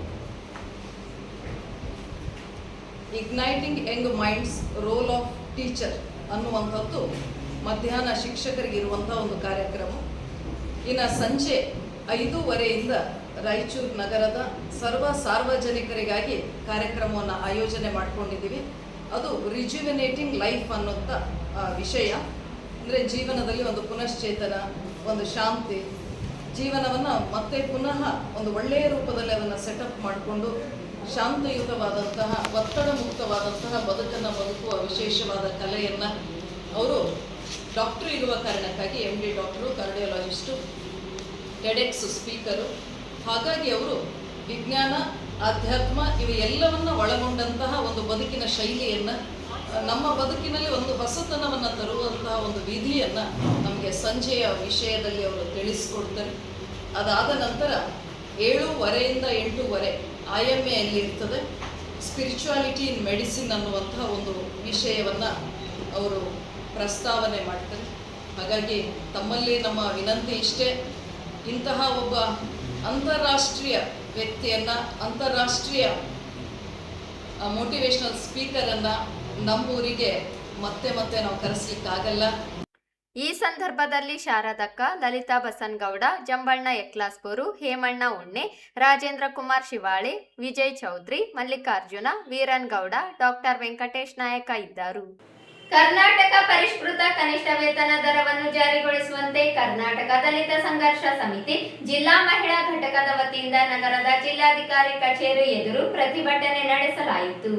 igniting young minds role of teacher ಅನ್ನುವಂಥದ್ದು ಮಧ್ಯಾಹ್ನ ಶಿಕ್ಷಕರಿಗೆ ಇರುವಂಥ ಒಂದು ಕಾರ್ಯಕ್ರಮ. ಇನ್ನು ಸಂಜೆ 5:30ರಿಂದ ರಾಯಚೂರು ನಗರದ ಸರ್ವ ಸಾರ್ವಜನಿಕರಿಗಾಗಿ ಕಾರ್ಯಕ್ರಮವನ್ನು ಆಯೋಜನೆ ಮಾಡ್ಕೊಂಡಿದ್ದೀವಿ. ಅದು ರಿಜ್ಯುವಿನೇಟಿಂಗ್ ಲೈಫ್ ಅನ್ನೋಂಥ ವಿಷಯ. ಅಂದರೆ ಜೀವನದಲ್ಲಿ ಒಂದು ಪುನಶ್ಚೇತನ, ಒಂದು ಶಾಂತಿ, ಜೀವನವನ್ನು ಮತ್ತೆ ಪುನಃ ಒಂದು ಒಳ್ಳೆಯ ರೂಪದಲ್ಲಿ ಅದನ್ನು ಸೆಟಪ್ ಮಾಡಿಕೊಂಡು ಶಾಂತಯುತವಾದಂತಹ, ಒತ್ತಡ ಮುಕ್ತವಾದಂತಹ ಬದುಕನ್ನು ಬದುಕುವ ವಿಶೇಷವಾದ ಕಲೆಯನ್ನು ಅವರು ಡಾಕ್ಟ್ರು ಇರುವ ಕಾರಣಕ್ಕಾಗಿ MD ಡಾಕ್ಟ್ರು, ಕಾರ್ಡಿಯಾಲಜಿಸ್ಟು, ಟೆಡೆಕ್ಸ್ ಸ್ಪೀಕರು. ಹಾಗಾಗಿ ಅವರು ವಿಜ್ಞಾನ, ಆಧ್ಯಾತ್ಮ ಇವು ಎಲ್ಲವನ್ನು ಒಳಗೊಂಡಂತಹ ಒಂದು ಬದುಕಿನ ಶೈಲಿಯನ್ನು, ನಮ್ಮ ಬದುಕಿನಲ್ಲಿ ಒಂದು ಹೊಸತನವನ್ನು ತರುವಂತಹ ಒಂದು ವಿಧಿಯನ್ನು ನಮಗೆ ಸಂಜೆಯ ವಿಷಯದಲ್ಲಿ ಅವರು ತಿಳಿಸ್ಕೊಡ್ತಾರೆ. ಅದಾದ ನಂತರ 7:30ರಿಂದ 8:30 IMA ಅಲ್ಲಿ ಇರ್ತದೆ. ಸ್ಪಿರಿಚುವಾಲಿಟಿ ಇನ್ ಮೆಡಿಸಿನ್ ಅನ್ನುವಂಥ ಒಂದು ವಿಷಯವನ್ನು ಅವರು ಪ್ರಸ್ತಾವನೆ ಮಾಡ್ತಾರೆ. ಹಾಗಾಗಿ ತಮ್ಮಲ್ಲಿ ನಮ್ಮ ವಿನಂತಿ ಇಷ್ಟೇ, ಇಂತಹ ಒಬ್ಬ ಅಂತಾರಾಷ್ಟ್ರೀಯ ವ್ಯಕ್ತಿಯನ್ನು, ಅಂತಾರಾಷ್ಟ್ರೀಯ ಮೋಟಿವೇಶನಲ್ ಸ್ಪೀಕರನ್ನು ನಮ್ಮೂರಿಗೆ ಮತ್ತೆ ನಾವು ಕರೆಸಲಿಕ್ಕಾಗಲ್ಲ. ಈ ಸಂದರ್ಭದಲ್ಲಿ ಶಾರದಕ್ಕ, ಲಲಿತಾ ಬಸನಗೌಡ, ಜಂಬಣ್ಣ ಯಕ್ಲಾಸ್ಪುರು, ಹೇಮಣ್ಣ ಉಣ್ಣೆ, ರಾಜೇಂದ್ರ ಕುಮಾರ್ ಶಿವಾಳೆ, ವಿಜಯ್ ಚೌಧರಿ, ಮಲ್ಲಿಕಾರ್ಜುನ, ವೀರನ್ಗೌಡ, ಡಾಕ್ಟರ್ ವೆಂಕಟೇಶ್ ನಾಯಕ ಇದ್ದರು. ಕರ್ನಾಟಕ ಪರಿಷ್ಕೃತ ಕನಿಷ್ಠ ವೇತನ ದರವನ್ನು ಜಾರಿಗೊಳಿಸುವಂತೆ ಕರ್ನಾಟಕ ದಲಿತ ಸಂಘರ್ಷ ಸಮಿತಿ ಜಿಲ್ಲಾ ಮಹಿಳಾ ಘಟಕದ ವತಿಯಿಂದ ನಗರದ ಜಿಲ್ಲಾಧಿಕಾರಿ ಕಚೇರಿ ಎದುರು ಪ್ರತಿಭಟನೆ ನಡೆಸಲಾಯಿತು.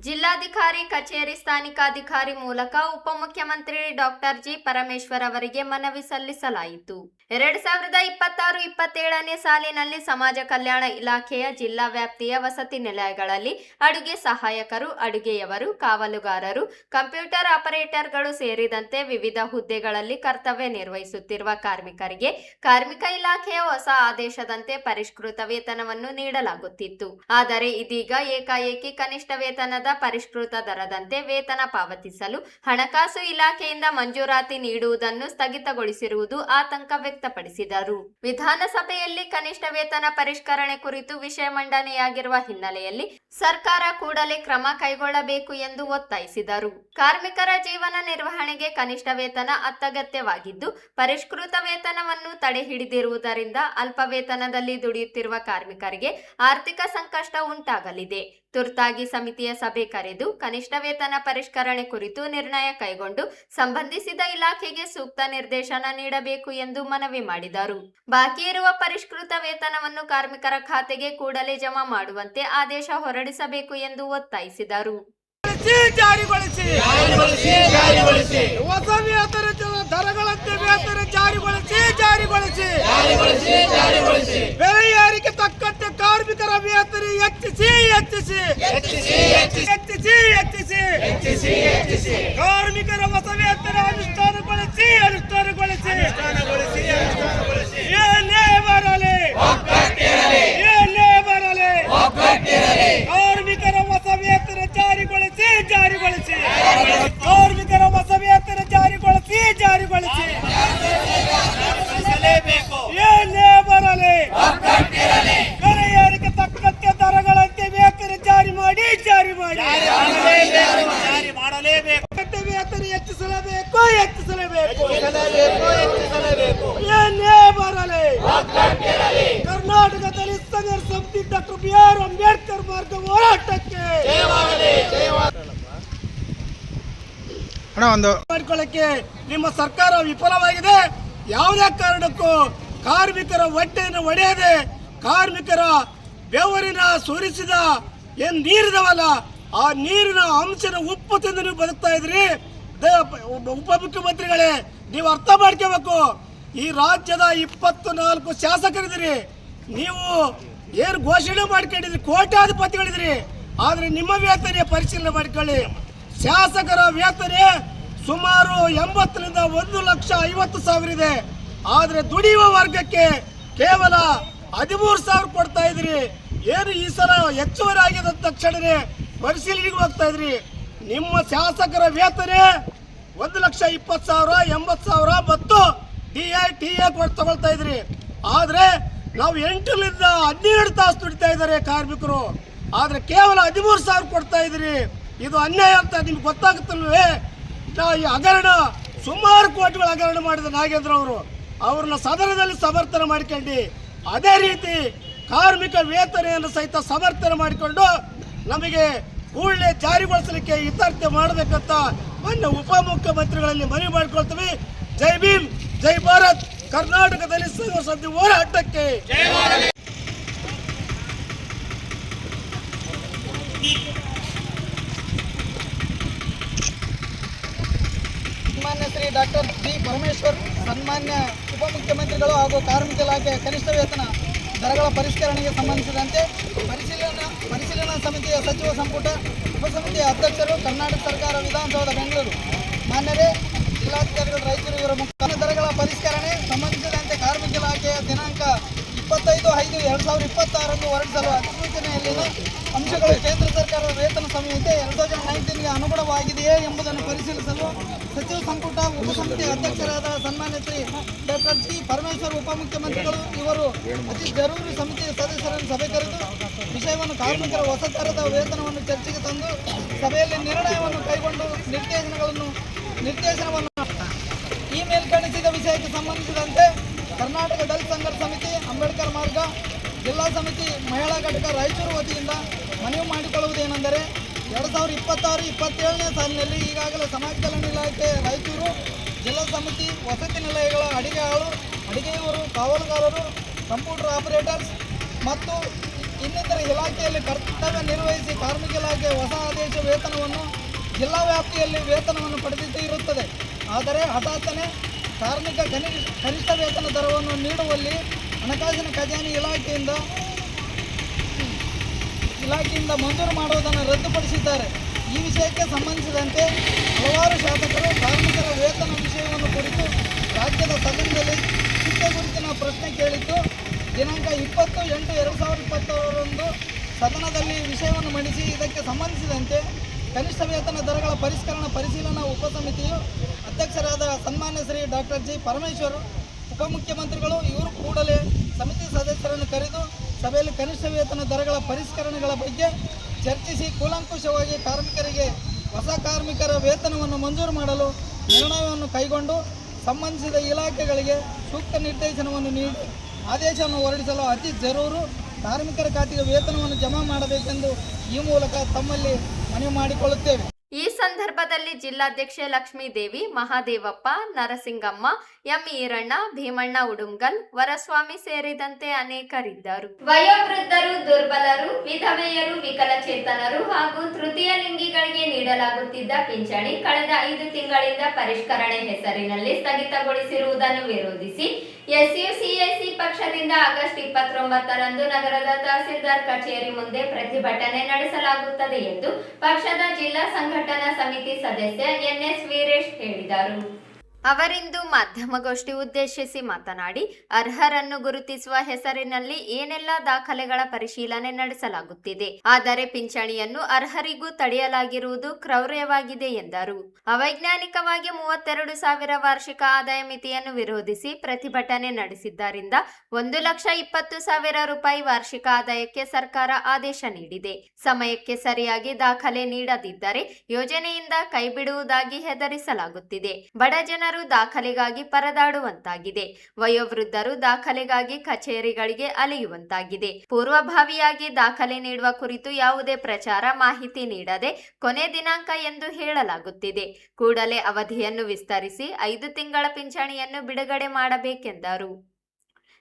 ಜಿಲ್ಲಾಧಿಕಾರಿ ಕಚೇರಿ ಸ್ಥಾನಿಕಾಧಿಕಾರಿ ಮೂಲಕ ಉಪಮುಖ್ಯಮಂತ್ರಿ ಡಾಕ್ಟರ್ ಜಿ ಪರಮೇಶ್ವರ್ ಅವರಿಗೆ ಮನವಿ ಸಲ್ಲಿಸಲಾಯಿತು. 2026-27ನೇ ಸಾಲಿನಲ್ಲಿ ಸಮಾಜ ಕಲ್ಯಾಣ ಇಲಾಖೆಯ ಜಿಲ್ಲಾ ವ್ಯಾಪ್ತಿಯ ವಸತಿ ನಿಲಯಗಳಲ್ಲಿ ಅಡುಗೆ ಸಹಾಯಕರು, ಅಡುಗೆಯವರು, ಕಾವಲುಗಾರರು, ಕಂಪ್ಯೂಟರ್ ಆಪರೇಟರ್ಗಳು ಸೇರಿದಂತೆ ವಿವಿಧ ಹುದ್ದೆಗಳಲ್ಲಿ ಕರ್ತವ್ಯ ನಿರ್ವಹಿಸುತ್ತಿರುವ ಕಾರ್ಮಿಕರಿಗೆ ಕಾರ್ಮಿಕ ಇಲಾಖೆಯ ಹೊಸ ಆದೇಶದಂತೆ ಪರಿಷ್ಕೃತ ವೇತನವನ್ನು ನೀಡಲಾಗುತ್ತಿತ್ತು. ಆದರೆ ಇದೀಗ ಏಕಾಏಕಿ ಕನಿಷ್ಠ ವೇತನದ ಪರಿಷ್ಕೃತ ದರದಂತೆ ವೇತನ ಪಾವತಿಸಲು ಹಣಕಾಸು ಇಲಾಖೆಯಿಂದ ಮಂಜೂರಾತಿ ನೀಡುವುದನ್ನು ಸ್ಥಗಿತಗೊಳಿಸಿರುವುದು ಆತಂಕ ವ್ಯಕ್ತಪಡಿಸಿದರು. ವಿಧಾನಸಭೆಯಲ್ಲಿ ಕನಿಷ್ಠ ವೇತನ ಪರಿಷ್ಕರಣೆ ಕುರಿತು ವಿಷಯ ಮಂಡನೆಯಾಗಿರುವ ಹಿನ್ನೆಲೆಯಲ್ಲಿ ಸರ್ಕಾರ ಕೂಡಲೇ ಕ್ರಮ ಕೈಗೊಳ್ಳಬೇಕು ಎಂದು ಒತ್ತಾಯಿಸಿದರು. ಕಾರ್ಮಿಕರ ಜೀವನ ನಿರ್ವಹಣೆಗೆ ಕನಿಷ್ಠ ವೇತನ ಅತ್ಯಗತ್ಯವಾಗಿದ್ದು, ಪರಿಷ್ಕೃತ ವೇತನವನ್ನು ತಡೆ ಹಿಡಿದಿರುವುದರಿಂದ ಅಲ್ಪ ವೇತನದಲ್ಲಿ ದುಡಿಯುತ್ತಿರುವ ಕಾರ್ಮಿಕರಿಗೆ ಆರ್ಥಿಕ ಸಂಕಷ್ಟ ಉಂಟಾಗಲಿದೆ. ತುರ್ತಾಗಿ ಸಮಿತಿಯ ಸಭೆ ಕರೆದು ಕನಿಷ್ಠ ವೇತನ ಪರಿಷ್ಕರಣೆ ಕುರಿತು ನಿರ್ಣಯ ಕೈಗೊಂಡು ಸಂಬಂಧಿಸಿದ ಇಲಾಖೆಗೆ ಸೂಕ್ತ ನಿರ್ದೇಶನ ನೀಡಬೇಕು ಎಂದು ಮನವಿ ಮಾಡಿದರು. ಬಾಕಿ ಇರುವ ಪರಿಷ್ಕೃತ ವೇತನವನ್ನು ಕಾರ್ಮಿಕರ ಖಾತೆಗೆ ಕೂಡಲೇ ಜಮಾ ಮಾಡುವಂತೆ ಆದೇಶ ಹೊರಡಿಸಬೇಕು ಎಂದು ಒತ್ತಾಯಿಸಿದರು. ಜಾರಿಗೊಳಿಸಿ ಹೊಸ ವೇತನ ದರಗಳಂತೆ ವೇತನ ಜಾರಿಗೊಳಿಸಿ ಬೆಲೆ ಏರಿಕೆ ತಕ್ಕಂತೆ ಕಾರ್ಮಿಕರ ವೇತನ ಹೆಚ್ಚಿಸಿ ಕಾರ್ಮಿಕರ ಹೊಸ ವೇತನ ಅನುಷ್ಠಾನಗೊಳಿಸಿ ಏನೇ ಬರಲಿ ಕಾರ್ಮಿಕರ ಹೊಸ ವೇತನ ಜಾರಿಗೊಳಿಸಿ ಕಾರ್ಮಿಕರ ಹೊಸ ವೇತನ ಜಾರಿಗೊಳಿಸಿ ಏನೇ ಬರಲಿ ಬೆಲೆ ಏರಿಕೆ ತಕ್ಕಂತೆ ದರಗಳಂತೆ ವೇತನ ಜಾರಿ ಮಾಡಲೇಬೇಕು. ವೇತನ ಹೆಚ್ಚಿಸಲೇಬೇಕು ಏನೇ ಬರಲಿ ಕರ್ನಾಟಕ ದಲಿತ ಸಂಘರ್ಷ ಸಮಿತಿ ಡಾಕ್ಟರ್ ಬಿ.ಆರ್. ಅಂಬೇಡ್ಕರ್ ಮಾರ್ಗ ಹೋರಾಟಕ್ಕೆ ಮಾಡಿಕೊಳ್ಳಕ್ಕೆ ನಿಮ್ಮ ಸರ್ಕಾರ ವಿಫಲವಾಗಿದೆ. ಯಾವುದೇ ಕಾರಣಕ್ಕೂ ಕಾರ್ಮಿಕರ ಹೊಟ್ಟೆಯನ್ನು ಒಡೆಯದೆ ಕಾರ್ಮಿಕರ ಬೆವರಿನ ಸುರಿಸಿದ ಏನ್ ನೀರಿದವಲ್ಲ ಆ ನೀರಿನ ಅಂಶನ ಉಪ್ಪು ತಿಂದು ನೀವು ಬದುಕ್ತಾ ಇದ್ರಿ. ಉಪಮುಖ್ಯಮಂತ್ರಿಗಳೇ, ನೀವು ಅರ್ಥ ಮಾಡ್ಕೋಬೇಕು. ಈ ರಾಜ್ಯದ 24 ಶಾಸಕರಿದ್ದೀರಿ. ನೀವು ಏನು ಘೋಷಣೆ ಮಾಡ್ಕೊಂಡಿದ್ರಿ, ಕೋಟ್ಯಾಧಿಪತಿಗಳಿದ್ರಿ. ಆದರೆ ನಿಮ್ಮ ವೇತನ ಪರಿಶೀಲನೆ ಮಾಡಿಕೊಳ್ಳಿ. ಶಾಸಕರ ವೇತನ ಸುಮಾರು 80ರಿಂದ 1,50,000 ಇದೆ. ಆದರೆ ದುಡಿಯುವ ವರ್ಗಕ್ಕೆ ಕೇವಲ 13,000 ಕೊಡ್ತಾ ಇದ್ರಿ. ಏನು ಈ ಸಲ ಹೆಚ್ಚುವರಿ ಆಗಿದೆ ತಕ್ಷಣವೇ ಪರಿಶೀಲನೆಗೆ ಹೋಗ್ತಾ ಇದ್ರಿ. ನಿಮ್ಮ ಶಾಸಕರ ವೇತನ 1,20,000, 80,000 ಮತ್ತು TA ತಗೊಳ್ತಾ ಇದ್ರಿ. ಆದರೆ ನಾವು 8ರಿಂದ 12 ತಾಸು ದುಡಿತಾ ಇದ್ದಾರೆ ಕಾರ್ಮಿಕರು. ಆದರೆ ಕೇವಲ 13,000 ಕೊಡ್ತಾ ಇದ್ರಿ. ಇದು ಅನ್ಯಾಯ ಅಂತ ನಿಮ್ಗೆ ಗೊತ್ತಾಗುತ್ತಲ್ವೇ? ಈ ಹಗರಣ ಸುಮಾರು ಕೋಟಿಗಳ ಹಗರಣ ಮಾಡಿದ ನಾಗೇಂದ್ರ ಅವ್ರನ್ನ ಸದನದಲ್ಲಿ ಸಮರ್ಥನೆ ಮಾಡಿಕೊಂಡು ಅದೇ ರೀತಿ ಕಾರ್ಮಿಕ ವೇತನೆಯನ್ನು ಸಹಿತ ಸಮರ್ಥನೆ ಮಾಡಿಕೊಂಡು ನಮಗೆ ಕೂಡಲೇ ಜಾರಿಗೊಳಿಸಲಿಕ್ಕೆ ಇತ್ಯರ್ಥ ಮಾಡಬೇಕಂತ ಮಾನ್ಯ ಉಪಮುಖ್ಯಮಂತ್ರಿಗಳಲ್ಲಿ ಮನವಿ ಮಾಡಿಕೊಳ್ತೀವಿ. ಜೈ ಭೀಮ್, ಜೈ ಭಾರತ್. ಕರ್ನಾಟಕದಲ್ಲಿ ಸಂಘರ್ಷ ಹೋರಾಟಕ್ಕೆ ಸನ್ಮಾನ್ಯ ಶ್ರೀ ಡಾಕ್ಟರ್ ಜಿ ಪರಮೇಶ್ವರ್, ಸನ್ಮಾನ್ಯ ಉಪಮುಖ್ಯಮಂತ್ರಿಗಳು ಹಾಗೂ ಕಾರ್ಮಿಕ ಇಲಾಖೆ ಕನಿಷ್ಠ ವೇತನ ದರಗಳ ಪರಿಷ್ಕರಣೆಗೆ ಸಂಬಂಧಿಸಿದಂತೆ ಪರಿಶೀಲನಾ ಸಮಿತಿಯ ಸಚಿವ ಸಂಪುಟ ಉಪಸಮಿತಿಯ ಅಧ್ಯಕ್ಷರು, ಕರ್ನಾಟಕ ಸರ್ಕಾರ, ವಿಧಾನಸೌಧ ಬೆಂಗಳೂರು. ಮಾನ್ಯರೇ, ಜಿಲ್ಲಾಧಿಕಾರಿಗಳು, ರಾಯಚೂರು ಇವರ ಮುಖ್ಯ ದರಗಳ ಪರಿಷ್ಕರಣೆ ಸಂಬಂಧಿಸಿದಂತೆ ಕಾರ್ಮಿಕ ಇಲಾಖೆಯ ದಿನಾಂಕ 25/5 2026 ಹೊರಡಿಸಲು ಅಧಿಸೂಚನೆಯಲ್ಲಿನ ಅಂಶಗಳು ಕೇಂದ್ರ ಸರ್ಕಾರದ ವೇತನ ಸಂಹಿತೆ 2019ಗೆ ಅನುಗುಣವಾಗಿದೆಯೇ ಎಂಬುದನ್ನು ಪರಿಶೀಲಿಸಲು ಸಚಿವ ಸಂಪುಟ ಉಪಸಮಿತಿ ಅಧ್ಯಕ್ಷರಾದ ಸನ್ಮಾನ್ಯ ಶ್ರೀ ಡಾಕ್ಟರ್ ಜಿ ಪರಮೇಶ್ವರ್ ಉಪಮುಖ್ಯಮಂತ್ರಿಗಳು ಇವರು ಅತಿ ಜರೂರಿ ಸಮಿತಿ ಸದಸ್ಯರನ್ನು ಸಭೆ ಕರೆದು ವಿಷಯವನ್ನು ಕಾರ್ಮಿಕರ ಹೊಸ ಥರದ ವೇತನವನ್ನು ಚರ್ಚೆಗೆ ತಂದು ಸಭೆಯಲ್ಲಿ ನಿರ್ಣಯವನ್ನು ಕೈಗೊಂಡು ನಿರ್ದೇಶನವನ್ನು ಈ ಮೇಲ್ಕಣಿಸಿದ ವಿಷಯಕ್ಕೆ ಸಂಬಂಧಿಸಿದಂತೆ ಕರ್ನಾಟಕ ದಲಿತ ಸಂಘರ್ಷ ಸಮಿತಿ ಅಂಬೇಡ್ಕರ್ ಮಾರ್ಗ ಜಿಲ್ಲಾ ಸಮಿತಿ ಮಹಿಳಾ ಘಟಕ ರಾಯಚೂರು ವತಿಯಿಂದ ಮನವಿ ಮಾಡಿಕೊಳ್ಳುವುದೇನೆಂದರೆ 2026-27ನೇ ಸಾಲಿನಲ್ಲಿ ಈಗಾಗಲೇ ಸಮಾಜ ಕಲ್ಯಾಣ ಇಲಾಖೆ ರಾಯಚೂರು ಜಿಲ್ಲಾ ಸಮಿತಿ ವಸತಿ ನಿಲಯಗಳ ಅಡಿಗೆಯವರು ಕಾವಲುಗಾರರು ಕಂಪ್ಯೂಟರ್ ಆಪರೇಟರ್ಸ್ ಮತ್ತು ಇನ್ನಿತರ ಇಲಾಖೆಯಲ್ಲಿ ಕರ್ತವ್ಯ ನಿರ್ವಹಿಸಿ ಕಾರ್ಮಿಕ ಇಲಾಖೆ ಹೊಸ ಆದೇಶ ವೇತನವನ್ನು ಜಿಲ್ಲಾ ವ್ಯಾಪ್ತಿಯಲ್ಲಿ ವೇತನವನ್ನು ಪಡೆದಿದ್ದೇ ಇರುತ್ತದೆ. ಆದರೆ ಹಠಾತ್ತನೆ ಕಾರ್ಮಿಕ ಕನಿಷ್ಠ ವೇತನ ದರವನ್ನು ನೀಡುವಲ್ಲಿ ಹಣಕಾಸಿನ ಖಜಾನೆ ಇಲಾಖೆಯಿಂದ ಮಂಜೂರು ಮಾಡುವುದನ್ನು ರದ್ದುಪಡಿಸಿದ್ದಾರೆ. ಈ ವಿಷಯಕ್ಕೆ ಸಂಬಂಧಿಸಿದಂತೆ ಹಲವಾರು ಶಾಸಕರು ಕಾರ್ಮಿಕರ ವೇತನ ವಿಷಯವನ್ನು ಕುರಿತು ರಾಜ್ಯದ ಸದನದಲ್ಲಿ ಚಿಂತೆ ಗುರುತಿನ ಪ್ರಶ್ನೆ ಕೇಳಿದ್ದು ದಿನಾಂಕ 20/8/2022ರಂದು ಸದನದಲ್ಲಿ ವಿಷಯವನ್ನು ಮಂಡಿಸಿ ಇದಕ್ಕೆ ಸಂಬಂಧಿಸಿದಂತೆ ಕನಿಷ್ಠ ವೇತನ ದರಗಳ ಪರಿಶೀಲನಾ ಉಪಸಮಿತಿಯು ಅಧ್ಯಕ್ಷರಾದ ಸನ್ಮಾನ್ಯ ಶ್ರೀ ಡಾಕ್ಟರ್ ಜಿ ಪರಮೇಶ್ವರ್ ಉಪಮುಖ್ಯಮಂತ್ರಿಗಳು ಇವರು ಕೂಡಲೇ ಸಮಿತಿ ಸದಸ್ಯರನ್ನು ಕರೆದು ಸಭೆಯಲ್ಲಿ ಕನಿಷ್ಠ ವೇತನ ದರಗಳ ಪರಿಷ್ಕರಣೆಗಳ ಬಗ್ಗೆ ಚರ್ಚಿಸಿ ಕೂಲಂಕುಷವಾಗಿ ಕಾರ್ಮಿಕರಿಗೆ ಹೊಸ ಕಾರ್ಮಿಕರ ವೇತನವನ್ನು ಮಂಜೂರು ಮಾಡಲು ನಿರ್ಣಯವನ್ನು ಕೈಗೊಂಡು ಸಂಬಂಧಿಸಿದ ಇಲಾಖೆಗಳಿಗೆ ಸೂಕ್ತ ನಿರ್ದೇಶನವನ್ನು ನೀಡಿ ಆದೇಶವನ್ನು ಹೊರಡಿಸಲು ಅತಿ ಜರೂರು ಕಾರ್ಮಿಕರ ಖಾತೆಗೆ ವೇತನವನ್ನು ಜಮಾ ಮಾಡಬೇಕೆಂದು ಈ ಮೂಲಕ ತಮ್ಮಲ್ಲಿ ಮನವಿ ಮಾಡಿಕೊಳ್ಳುತ್ತೇವೆ. ಈ ಸಂದರ್ಭದಲ್ಲಿ ಜಿಲ್ಲಾಧ್ಯಕ್ಷೆ ಲಕ್ಷ್ಮೀದೇವಿ, ಮಹಾದೇವಪ್ಪ, ನರಸಿಂಗಮ್ಮ, ಎಂ ಈರಣ್ಣ, ಭೀಮಣ್ಣ ಉಡುಮ್ಗಲ್, ವರಸ್ವಾಮಿ ಸೇರಿದಂತೆ ಅನೇಕರಿದ್ದರು. ವಯೋವೃದ್ಧರು, ದುರ್ಬಲರು, ವಿಧವೆಯರು, ವಿಕಲಚೇತನರು ಹಾಗೂ ತೃತೀಯ ಲಿಂಗಿಗಳಿಗೆ ನೀಡಲಾಗುತ್ತಿದ್ದ ಪಿಂಚಣಿ ಕಳೆದ 5 ತಿಂಗಳಿಂದ ಪರಿಷ್ಕರಣೆ ಹೆಸರಿನಲ್ಲಿ ಸ್ಥಗಿತಗೊಳಿಸಿರುವುದನ್ನು ವಿರೋಧಿಸಿ ಎಸ್ಯುಸಿಎಸಿ ಪಕ್ಷದಿಂದ ಆಗಸ್ಟ್ 29ರಂದು ನಗರದ ತಹಸೀಲ್ದಾರ್ ಕಚೇರಿ ಮುಂದೆ ಪ್ರತಿಭಟನೆ ನಡೆಸಲಾಗುತ್ತದೆ ಎಂದು ಪಕ್ಷದ ಜಿಲ್ಲಾ ಸಂಘಟನಾ ಸಮಿತಿ ಸದಸ್ಯ ಎನ್ಎಸ್ ವೀರೇಶ್ ಹೇಳಿದರು. ಅವರಿಂದು ಮಾಧ್ಯಮಗೋಷ್ಠಿ ಉದ್ದೇಶಿಸಿ ಮಾತನಾಡಿ, ಅರ್ಹರನ್ನು ಗುರುತಿಸುವ ಹೆಸರಿನಲ್ಲಿ ಏನೆಲ್ಲ ದಾಖಲೆಗಳ ಪರಿಶೀಲನೆ ನಡೆಸಲಾಗುತ್ತಿದೆ. ಆದರೆ ಪಿಂಚಣಿಯನ್ನು ಅರ್ಹರಿಗೂ ತಡೆಯಲಾಗಿರುವುದು ಕ್ರೌರ್ಯವಾಗಿದೆ ಎಂದರು. ಅವೈಜ್ಞಾನಿಕವಾಗಿ 32,000 ವಾರ್ಷಿಕ ಆದಾಯ ಮಿತಿಯನ್ನು ವಿರೋಧಿಸಿ ಪ್ರತಿಭಟನೆ ನಡೆಸಿದ್ದರಿಂದ 1,20,000 ರೂಪಾಯಿ ವಾರ್ಷಿಕ ಆದಾಯಕ್ಕೆ ಸರ್ಕಾರ ಆದೇಶ ನೀಡಿದೆ. ಸಮಯಕ್ಕೆ ಸರಿಯಾಗಿ ದಾಖಲೆ ನೀಡದಿದ್ದರೆ ಯೋಜನೆಯಿಂದ ಕೈಬಿಡುವುದಾಗಿ ಹೆದರಿಸಲಾಗುತ್ತಿದೆ. ಬಡ ಜನರು ದಾಖಲೆಗಾಗಿ ಪರದಾಡುವಂತಾಗಿದೆ. ವಯೋವೃದ್ಧರು ದಾಖಲೆಗಾಗಿ ಕಚೇರಿಗಳಿಗೆ ಅಲೆಯುವಂತಾಗಿದೆ. ಪೂರ್ವಭಾವಿಯಾಗಿ ದಾಖಲೆ ನೀಡುವ ಕುರಿತು ಯಾವುದೇ ಪ್ರಚಾರ ಮಾಹಿತಿ ನೀಡದೆ ಕೊನೆ ದಿನಾಂಕ ಎಂದು ಹೇಳಲಾಗುತ್ತಿದೆ. ಕೂಡಲೇ ಅವಧಿಯನ್ನು ವಿಸ್ತರಿಸಿ 5 ತಿಂಗಳ ಪಿಂಚಣಿಯನ್ನು ಬಿಡುಗಡೆ ಮಾಡಬೇಕೆಂದರು.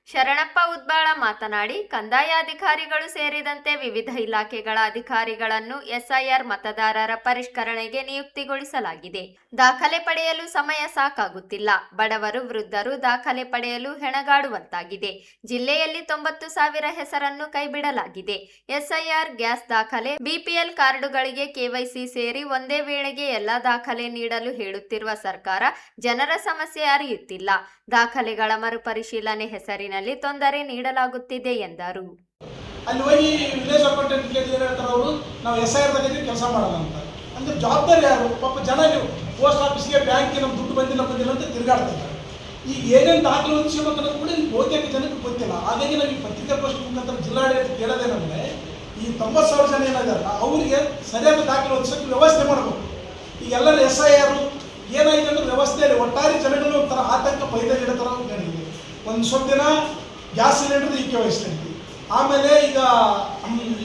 ಶರಣಪ್ಪ ಉದ್ಬಾಳ ಮಾತನಾಡಿ, ಕಂದಾಯ ಅಧಿಕಾರಿಗಳು ಸೇರಿದಂತೆ ವಿವಿಧ ಇಲಾಖೆಗಳ ಅಧಿಕಾರಿಗಳನ್ನು ಎಸ್ಐಆರ್ ಮತದಾರರ ಪರಿಷ್ಕರಣೆಗೆ ನಿಯುಕ್ತಿಗೊಳಿಸಲಾಗಿದೆ. ದಾಖಲೆ ಪಡೆಯಲು ಸಮಯ ಸಾಕಾಗುತ್ತಿಲ್ಲ. ಬಡವರು, ವೃದ್ಧರು ದಾಖಲೆ ಪಡೆಯಲು ಹೆಣಗಾಡುವಂತಾಗಿದೆ. ಜಿಲ್ಲೆಯಲ್ಲಿ 90,000 ಹೆಸರನ್ನು ಕೈಬಿಡಲಾಗಿದೆ. ಎಸ್ಐಆರ್, ಗ್ಯಾಸ್ ದಾಖಲೆ, ಬಿಪಿಎಲ್ ಕಾರ್ಡುಗಳಿಗೆ ಕೆವೈಸಿ ಸೇರಿ ಒಂದೇ ವೇಳೆಗೆ ಎಲ್ಲ ದಾಖಲೆ ನೀಡಲು ಹೇಳುತ್ತಿರುವ ಸರ್ಕಾರ ಜನರ ಸಮಸ್ಯೆ ಅರಿಯುತ್ತಿಲ್ಲ. ದಾಖಲೆಗಳ ಮರುಪರಿಶೀಲನೆ ಹೆಸರಿನಲ್ಲಿ ತೊಂದರೆ ನೀಡಲಾಗುತ್ತಿದೆ ಎಂದರು. ಅಲ್ಲಿ ಹೋಗಿ ವಿಲೇಜ್ ಅಕೌಂಟೆಂಟ್ ಕೇಳಿದ್ರೆ ಅವರು ನಾವು SIR ದಾಗೆ ಕೆಲಸ ಮಾಡೋಣ ಅಂತ. ಅಂದ್ರೆ ಜವಾಬ್ದಾರಿ ಯಾರು? ಪಾಪ ಜನ ನೀವು ಪೋಸ್ಟ್ ಆಫೀಸ್ಗೆ ಬ್ಯಾಂಕ್ಗೆ ನಮ್ಮ ದುಡ್ಡು ಬಂದಿಲ್ಲ ಅಂತ ತಿರುಗಾಡ್ತಾರೆ. ಈಗ ಏನೇನು ದಾಖಲೆ ಹೊಂದಿಸಬೇಕು ಅನ್ನೋದು ಕೂಡ ಬಹುತೇಕ ಜನಕ್ಕೆ ಗೊತ್ತಿಲ್ಲ. ಹಾಗಾಗಿ ನಾವು ಈ ಪತ್ರಿಕಾಗೋಷ್ಠಿ ಮುಖಾಂತರ ಜಿಲ್ಲಾಡಳಿತ ಕೇಳೋದೇನಂದ್ರೆ, ಈ 90,000 ಜನ ಏನಾದಾರಲ್ಲ ಅವರಿಗೆ ಸರಿಯಾದ ದಾಖಲೆ ಹೊಂದಿಸೋಕ್ಕೆ ವ್ಯವಸ್ಥೆ ಮಾಡಬೇಕು. ಈಗ ಎಲ್ಲರೂ SIR ಏನಾಯ್ತು ಅಂದ್ರೆ ವ್ಯವಸ್ಥೆಯಲ್ಲಿ ಒಟ್ಟಾರೆ ಜನಗಳು ಒಂಥರ ಆತಂಕ ಪೈದಲ್ಲಿಡೋ ಥರ ನಡೆದಿದೆ. ಒಂದು ಸ್ವಲ್ಪ ದಿನ ಗ್ಯಾಸ್ ಸಿಲಿಂಡರ್ KYC ನಡೀತಿ, ಆಮೇಲೆ ಈಗ ಈ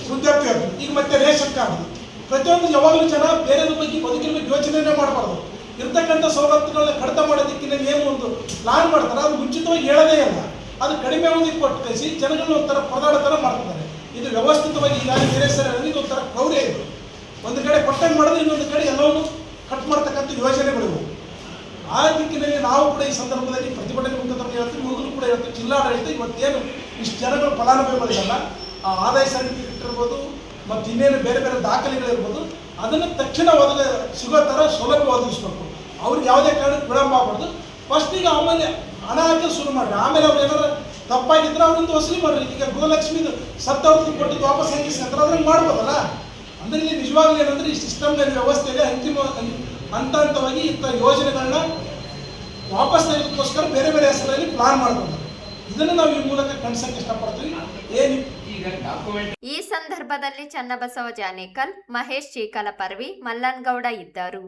ವೃದ್ಧಾಪ್ಯ, ಈಗ ಮತ್ತೆ ರೇಷನ್ ಕಾರ್ಡ್, ಪ್ರತಿಯೊಂದು ಯಾವಾಗಲೂ ಜನ ಬೇರೆದ್ರ ಬಗ್ಗೆ ಬದುಕಿನ ಬಗ್ಗೆ ಯೋಚನೆನೇ ಮಾಡಬಾರ್ದು. ಇರ್ತಕ್ಕಂಥ ಸವಲತ್ತುಗಳನ್ನ ಕಡಿತ ಮಾಡೋದಕ್ಕೆ ಏನು ಒಂದು ಪ್ಲಾನ್ ಮಾಡ್ತಾರೆ, ಅದು ಮುಂಚಿತವಾಗಿ ಹೇಳೋದೇ ಇಲ್ಲ. ಅದು ಕಡಿಮೆ ಅವಧಿಗೆ ಕೊಟ್ಟು ಕಳಿಸಿ ಜನಗಳನ್ನ ಒಂಥರ ಪರದಾಡೋ ಥರ ಮಾಡ್ತಿದ್ದಾರೆ. ಇದು ವ್ಯವಸ್ಥಿತವಾಗಿ ಈಗಾಗಲೇ ವೀರೇಶ್ವರ ಇದು ಒಂಥರ ಕ್ರೌರ್ಯ. ಇದು ಒಂದು ಕಡೆ ಕೊಟ್ಟಂಗೆ ಮಾಡೋದು, ಇನ್ನೊಂದು ಕಡೆ ಎಲ್ಲವನ್ನೂ ಕಟ್ ಮಾಡ್ತಕ್ಕಂಥ ಯೋಜನೆಗಳಿವು. ಆ ದಿಕ್ಕಿನಲ್ಲಿ ನಾವು ಕೂಡ ಈ ಸಂದರ್ಭದಲ್ಲಿ ಪ್ರತಿಭಟನೆ ಮುಖಾಂತರ ಹೇಳ್ತೀವಿ, ಇವುಗಳು ಕೂಡ ಹೇಳ್ತೀವಿ. ಜಿಲ್ಲಾಡಳಿತ ಇವತ್ತೇನು ಇಷ್ಟು ಜನಗಳು ಫಲಾನುಭವಿಗಳಿರಲ್ಲ, ಆ ಆದಾಯ ಸರ್ಟಿಫಿಕೇಟ್ ಇರ್ಬೋದು ಮತ್ತು ಇನ್ನೇನು ಬೇರೆ ಬೇರೆ ದಾಖಲೆಗಳಿರ್ಬೋದು, ಅದನ್ನು ತಕ್ಷಣ ಸಿಗೋ ಥರ ಸೌಲಭ್ಯ ಒದಗಿಸ್ಬೇಕು. ಅವ್ರಿಗೆ ಯಾವುದೇ ಕಾರಣಕ್ಕೆ ವಿಳಂಬ ಆಗಬಾರ್ದು. ಫಸ್ಟಿಗೆ ಆಮೇಲೆ ಹಣ ಹಾಕಿ ಶುರು ಮಾಡಿ, ಆಮೇಲೆ ಅವ್ರು ಏನಾದ್ರು ತಪ್ಪಾಗಿದ್ರೆ ಅವರಿಂದ ವಸೂಲಿ ಮಾಡ್ರಿ. ಈಗ ಗೃಹಲಕ್ಷ್ಮಿದು ಸತ್ತವ್ರಿಗೆ ಕೊಟ್ಟಿದ್ದು ವಾಪಸ್ ಹೆಂಗೆ ಅಂತ ಅದ್ರಂಗೆ ಮಾಡ್ಬೋದಲ್ಲ. ಅಂದ್ರೆ ಇಲ್ಲಿ ನಿಜವಾಗ್ಲೂ ಏನಂದ್ರೆ ಈ ಸಿಸ್ಟಮ್ನಲ್ಲಿ ವ್ಯವಸ್ಥೆಯಲ್ಲಿ ಹಂತವಾಗಿ ಇಂಥ ಯೋಜನೆಗಳನ್ನ ವಾಪಸ್ ತೆಗೆದಕ್ಕೋಸ್ಕರ ಬೇರೆ ಬೇರೆ ಹೆಸರಲ್ಲಿ ಪ್ಲಾನ್ ಮಾಡ್ಬೋದು. ಇದನ್ನು ನಾವು ಈ ಮೂಲಕ ಕಣ್ಸಕ್ಕೆ ಇಷ್ಟಪಡ್ತೀವಿ. ಈ ಸಂದರ್ಭದಲ್ಲಿ ಚನ್ನಬಸವ ಜಾನೇಕಲ್, ಮಹೇಶ್ ಚೀಕಲಪರ್ವಿ, ಮಲ್ಲನಗೌಡ ಇದ್ದರು.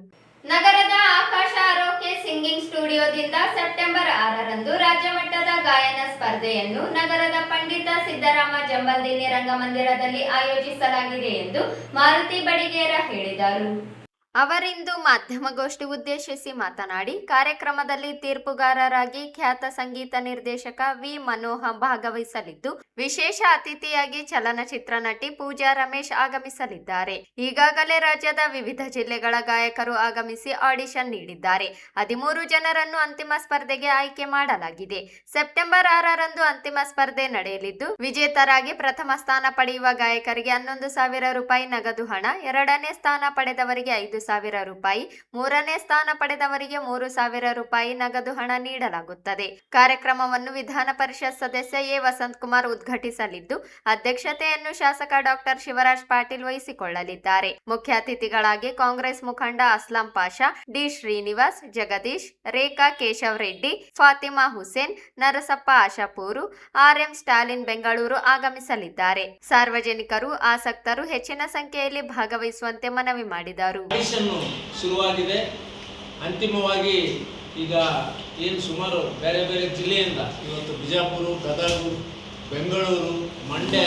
ನಗರದ ಆಕಾಶ ಆರೋಗ್ಯ ಸಿಂಗಿಂಗ್ ಸ್ಟುಡಿಯೋದಿಂದ ಸೆಪ್ಟೆಂಬರ್ 6ರಂದು ರಾಜ್ಯ ಮಟ್ಟದ ಗಾಯನ ಸ್ಪರ್ಧೆಯನ್ನು ನಗರದ ಪಂಡಿತ ಸಿದ್ದರಾಮ ಜಂಬಲ್ದಿನ್ನಿ ರಂಗಮಂದಿರದಲ್ಲಿ ಆಯೋಜಿಸಲಾಗಿದೆ ಎಂದು ಮಾರುತಿ ಬಡಿಗೇರ ಹೇಳಿದರು. ಅವರಿಂದು ಮಾಧ್ಯಮಗೋಷ್ಠಿ ಉದ್ದೇಶಿಸಿ ಮಾತನಾಡಿ, ಕಾರ್ಯಕ್ರಮದಲ್ಲಿ ತೀರ್ಪುಗಾರರಾಗಿ ಖ್ಯಾತ ಸಂಗೀತ ನಿರ್ದೇಶಕ ವಿ ಮನೋಹರ್ ಭಾಗವಹಿಸಲಿದ್ದು, ವಿಶೇಷ ಅತಿಥಿಯಾಗಿ ಚಲನಚಿತ್ರ ನಟಿ ಪೂಜಾ ರಮೇಶ್ ಆಗಮಿಸಲಿದ್ದಾರೆ. ಈಗಾಗಲೇ ರಾಜ್ಯದ ವಿವಿಧ ಜಿಲ್ಲೆಗಳ ಗಾಯಕರು ಆಗಮಿಸಿ ಆಡಿಷನ್ ನೀಡಿದ್ದಾರೆ. 13 ಜನರನ್ನು ಅಂತಿಮ ಸ್ಪರ್ಧೆಗೆ ಆಯ್ಕೆ ಮಾಡಲಾಗಿದೆ. ಸೆಪ್ಟೆಂಬರ್ 6ರಂದು ಅಂತಿಮ ಸ್ಪರ್ಧೆ ನಡೆಯಲಿದ್ದು, ವಿಜೇತರಾಗಿ ಪ್ರಥಮ ಸ್ಥಾನ ಪಡೆಯುವ ಗಾಯಕರಿಗೆ 11,000 ರೂಪಾಯಿ ನಗದು ಹಣ, 2ನೇ ಸ್ಥಾನ ಪಡೆದವರಿಗೆ 5,000 ರೂಪಾಯಿ, 3ನೇ ಸ್ಥಾನ ಪಡೆದವರಿಗೆ 3,000 ರೂಪಾಯಿ ನಗದು ಹಣ ನೀಡಲಾಗುತ್ತದೆ. ಕಾರ್ಯಕ್ರಮವನ್ನು ವಿಧಾನ ಪರಿಷತ್ ಸದಸ್ಯ ಎ ವಸಂತಕುಮಾರ್ ಉದ್ಘಾಟಿಸಲಿದ್ದು, ಅಧ್ಯಕ್ಷತೆಯನ್ನು ಶಾಸಕ ಡಾಕ್ಟರ್ ಶಿವರಾಜ್ ಪಾಟೀಲ್ ವಹಿಸಿಕೊಳ್ಳಲಿದ್ದಾರೆ. ಮುಖ್ಯ ಅತಿಥಿಗಳಾಗಿ ಕಾಂಗ್ರೆಸ್ ಮುಖಂಡ ಅಸ್ಲಾಂ ಪಾಷಾ, ಡಿ ಶ್ರೀನಿವಾಸ್, ಜಗದೀಶ್, ರೇಖಾ ಕೇಶವ್ ರೆಡ್ಡಿ, ಫಾತಿಮಾ ಹುಸೇನ್, ನರಸಪ್ಪ ಆಶಾಪೂರು, ಆರ್ಎಂ ಸ್ಟಾಲಿನ್ ಬೆಂಗಳೂರು ಆಗಮಿಸಲಿದ್ದಾರೆ. ಸಾರ್ವಜನಿಕರು ಆಸಕ್ತರು ಹೆಚ್ಚಿನ ಸಂಖ್ಯೆಯಲ್ಲಿ ಭಾಗವಹಿಸುವಂತೆ ಮನವಿ ಮಾಡಿದರು. ಶುರುವಾಗಿದೆ. ಅಂತಿಮವಾಗಿ ಈಗ ಏನು ಸುಮಾರು ಬೇರೆ ಬೇರೆ ಜಿಲ್ಲೆಯಿಂದ ಇವತ್ತು ಬಿಜಾಪುರ, ಗದಗ, ಬೆಂಗಳೂರು, ಮಂಡ್ಯ,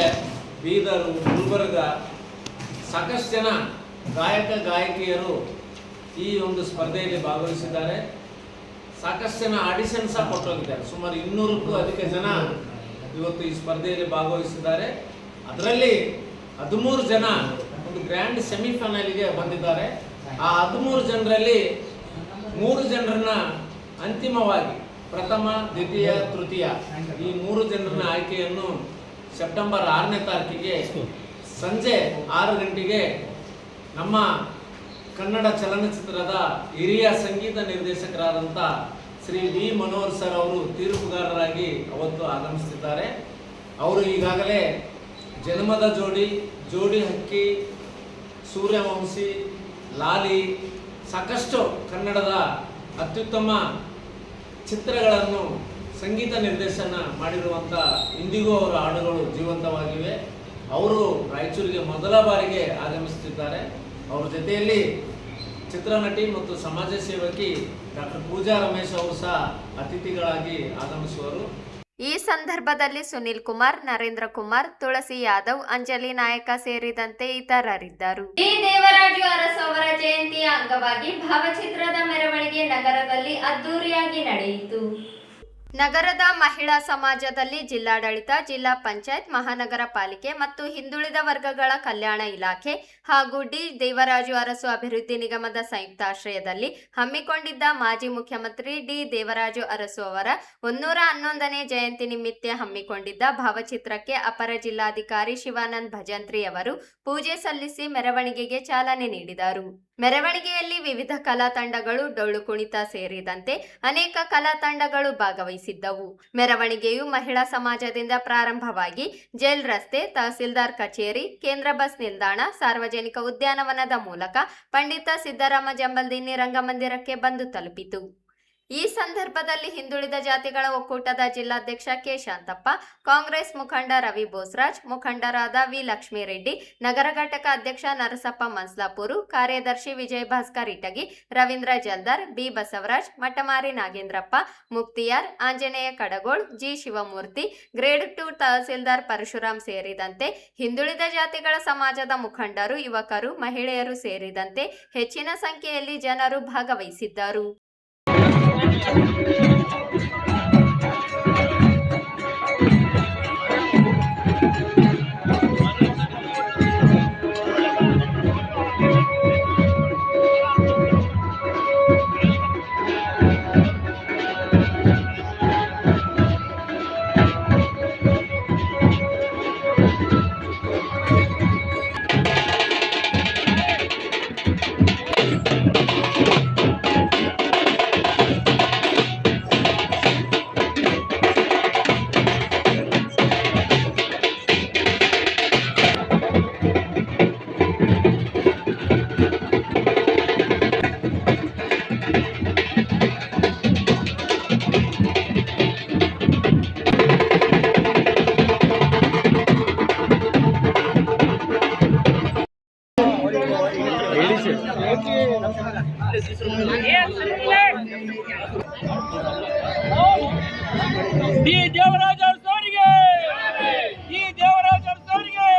ಬೀದರು, ಗುಲ್ಬರ್ಗ ಸಾಕಷ್ಟು ಜನ ಗಾಯಕಿಯರು ಈ ಒಂದು ಸ್ಪರ್ಧೆಯಲ್ಲಿ ಭಾಗವಹಿಸಿದ್ದಾರೆ. ಸಾಕಷ್ಟು ಜನ ಆಡಿಷನ್ ಸಹ ಕೊಟ್ಟೋಗಿದ್ದಾರೆ. ಸುಮಾರು 200ಕ್ಕೂ ಅಧಿಕ ಜನ ಇವತ್ತು ಈ ಸ್ಪರ್ಧೆಯಲ್ಲಿ ಭಾಗವಹಿಸಿದ್ದಾರೆ. ಅದರಲ್ಲಿ 13 ಜನ ಒಂದು ಗ್ರ್ಯಾಂಡ್ ಸೆಮಿಫೈನಲ್ಗೆ ಬಂದಿದ್ದಾರೆ. ಆ 13 ಜನರಲ್ಲಿ 3 ಜನರನ್ನ ಅಂತಿಮವಾಗಿ ಪ್ರಥಮ, ದ್ವಿತೀಯ, ತೃತೀಯ ಈ 3 ಜನರನ್ನ ಆಯ್ಕೆಯನ್ನು ಸೆಪ್ಟೆಂಬರ್ 6ನೇ ತಾರೀಕಿಗೆ ಸಂಜೆ 6 ಗಂಟೆಗೆ ನಮ್ಮ ಕನ್ನಡ ಚಲನಚಿತ್ರದ ಹಿರಿಯ ಸಂಗೀತ ನಿರ್ದೇಶಕರಾದಂಥ ಶ್ರೀ ವಿ ಮನೋಹರ್ ಸರ್ ಅವರು ತೀರ್ಪುಗಾರರಾಗಿ ಅವತ್ತು ಆಗಮಿಸುತ್ತಿದ್ದಾರೆ. ಅವರು ಈಗಾಗಲೇ ಜನ್ಮದ ಜೋಡಿ, ಜೋಡಿ ಹಕ್ಕಿ, ಸೂರ್ಯವಂಶಿ, ಲಾಲಿ ಸಾಕಷ್ಟು ಕನ್ನಡದ ಅತ್ಯುತ್ತಮ ಚಿತ್ರಗಳನ್ನು ಸಂಗೀತ ನಿರ್ದೇಶನ ಮಾಡಿರುವಂಥ ಇಂದಿಗೂ ಅವರ ಹಾಡುಗಳು ಜೀವಂತವಾಗಿವೆ. ಅವರು ರಾಯಚೂರಿಗೆ ಮೊದಲ ಬಾರಿಗೆ ಆಗಮಿಸುತ್ತಿದ್ದಾರೆ. ಅವರ ಜೊತೆಯಲ್ಲಿ ಚಿತ್ರನಟಿ ಮತ್ತು ಸಮಾಜ ಸೇವಕಿ ಡಾಕ್ಟರ್ ಪೂಜಾ ರಮೇಶ್ ಅವರು ಸಹ ಅತಿಥಿಗಳಾಗಿ ಆಗಮಿಸುವರು. ಈ ಸಂದರ್ಭದಲ್ಲಿ ಸುನಿಲ್ ಕುಮಾರ್, ನರೇಂದ್ರ ಕುಮಾರ್, ತುಳಸಿ ಯಾದವ್, ಅಂಜಲಿ ನಾಯಕ ಸೇರಿದಂತೆ ಇತರರಿದ್ದರು. ಡಿ ದೇವರಾಜು ಅರಸು ಅವರ ಜಯಂತಿಯ ಅಂಗವಾಗಿ ಭಾವಚಿತ್ರದ ಮೆರವಣಿಗೆ ನಗರದಲ್ಲಿ ಅದ್ದೂರಿಯಾಗಿ ನಡೆಯಿತು. ನಗರದ ಮಹಿಳಾ ಸಮಾಜದಲ್ಲಿ ಜಿಲ್ಲಾಡಳಿತ, ಜಿಲ್ಲಾ ಪಂಚಾಯತ್, ಮಹಾನಗರ ಪಾಲಿಕೆ ಮತ್ತು ಹಿಂದುಳಿದ ವರ್ಗಗಳ ಕಲ್ಯಾಣ ಇಲಾಖೆ ಹಾಗೂ ಡಿ ದೇವರಾಜು ಅರಸು ಅಭಿವೃದ್ಧಿ ನಿಗಮದ ಸಂಯುಕ್ತಾಶ್ರಯದಲ್ಲಿ ಹಮ್ಮಿಕೊಂಡಿದ್ದ ಮಾಜಿ ಮುಖ್ಯಮಂತ್ರಿ ಡಿ ದೇವರಾಜು ಅರಸು ಅವರ 111ನೇ ಜಯಂತಿ ನಿಮಿತ್ತ ಹಮ್ಮಿಕೊಂಡಿದ್ದ ಭಾವಚಿತ್ರಕ್ಕೆ ಅಪರ ಜಿಲ್ಲಾಧಿಕಾರಿ ಶಿವಾನಂದ್ ಭಜಂತ್ರಿ ಅವರು ಪೂಜೆ ಸಲ್ಲಿಸಿ ಮೆರವಣಿಗೆಗೆ ಚಾಲನೆ ನೀಡಿದರು. ಮೆರವಣಿಗೆಯಲ್ಲಿ ವಿವಿಧ ಕಲಾ ತಂಡಗಳು, ಡೊಳ್ಳು ಕುಣಿತ ಸೇರಿದಂತೆ ಅನೇಕ ಕಲಾ ತಂಡಗಳು ಭಾಗವಹಿಸಿದ್ದವು. ಮೆರವಣಿಗೆಯು ಮಹಿಳಾ ಸಮಾಜದಿಂದ ಪ್ರಾರಂಭವಾಗಿ ಜೈಲ್ ರಸ್ತೆ, ತಹಸೀಲ್ದಾರ್ ಕಚೇರಿ, ಕೇಂದ್ರ ಬಸ್ ನಿಲ್ದಾಣ, ಸಾರ್ವಜನಿಕ ಉದ್ಯಾನವನದ ಮೂಲಕ ಪಂಡಿತ ಸಿದ್ದರಾಮ ಜಂಬಲ್ದಿನ್ನಿ ರಂಗಮಂದಿರಕ್ಕೆ ಬಂದು ತಲುಪಿತು. ಈ ಸಂದರ್ಭದಲ್ಲಿ ಹಿಂದುಳಿದ ಜಾತಿಗಳ ಒಕ್ಕೂಟದ ಜಿಲ್ಲಾಧ್ಯಕ್ಷ ಕೆ ಶಾಂತಪ್ಪ, ಕಾಂಗ್ರೆಸ್ ಮುಖಂಡ ರವಿ ಬೋಸ್ರಾಜ್, ಮುಖಂಡರಾದ ವಿ ಲಕ್ಷ್ಮೀರೆಡ್ಡಿ, ನಗರ ಘಟಕ ಅಧ್ಯಕ್ಷ ನರಸಪ್ಪ ಮನ್ಸ್ಲಾಪುರು, ಕಾರ್ಯದರ್ಶಿ Vijay Bhaskar Itagi, Ravindra Jaldar, B Basavaraj, Mathamari Nagendrappa, Mukhtiyar, Anjaneya Kadagol, G Shivamurthy, grade 2 tahsildar Parashuram ಸೇರಿದಂತೆ ಹಿಂದುಳಿದ ಜಾತಿಗಳ ಸಮಾಜದ ಮುಖಂಡರು, ಯುವಕರು, ಮಹಿಳೆಯರು ಸೇರಿದಂತೆ ಹೆಚ್ಚಿನ ಸಂಖ್ಯೆಯಲ್ಲಿ ಜನರು ಭಾಗವಹಿಸಿದ್ದರು. ದೇವರಾಜ ಅರಸರಿಗೆ ಈ ದೇವರಾಜ ಅರಸರಿಗೆ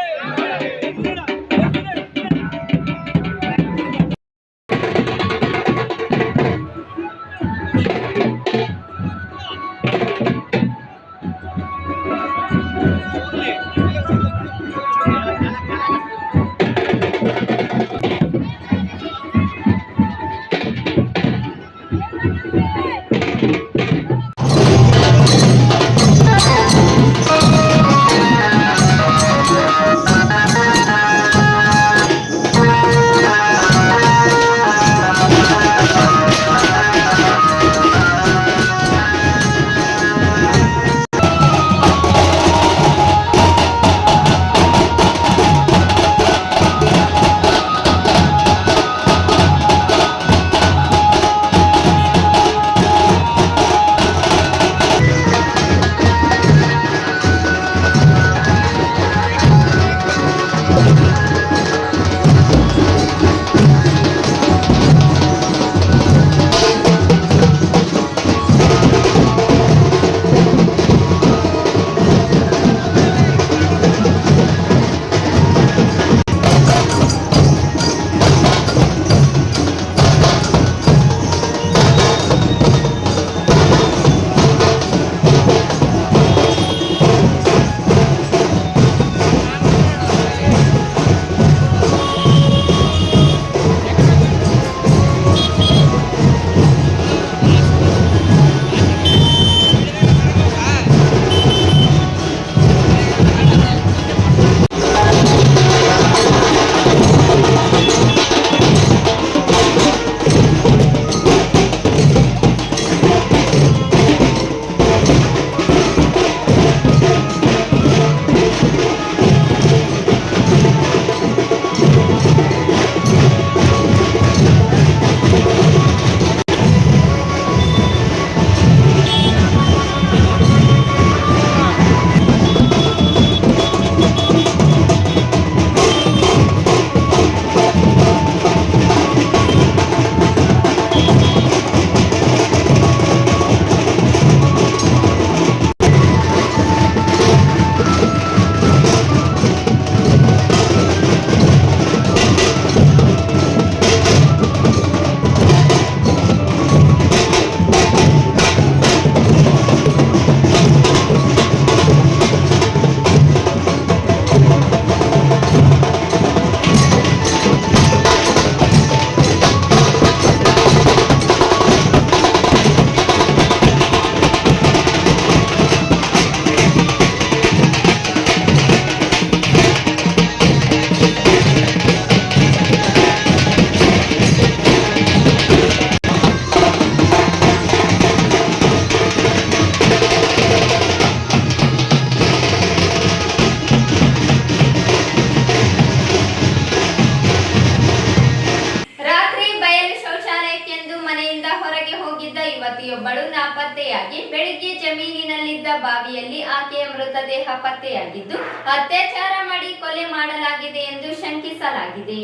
ಯುವತಿಯೊಬ್ಬಳು ನಾಪತ್ತೆಯಾಗಿ ಬೆಳಿಗ್ಗೆ ಜಮೀನಿನಲ್ಲಿದ್ದ ಬಾವಿಯಲ್ಲಿ ಆಕೆಯ ಮೃತದೇಹ ಪತ್ತೆಯಾಗಿದ್ದು ಅತ್ಯಾಚಾರ ಮಾಡಿ ಕೊಲೆ ಮಾಡಲಾಗಿದೆ ಎಂದು ಶಂಕಿಸಲಾಗಿದೆ.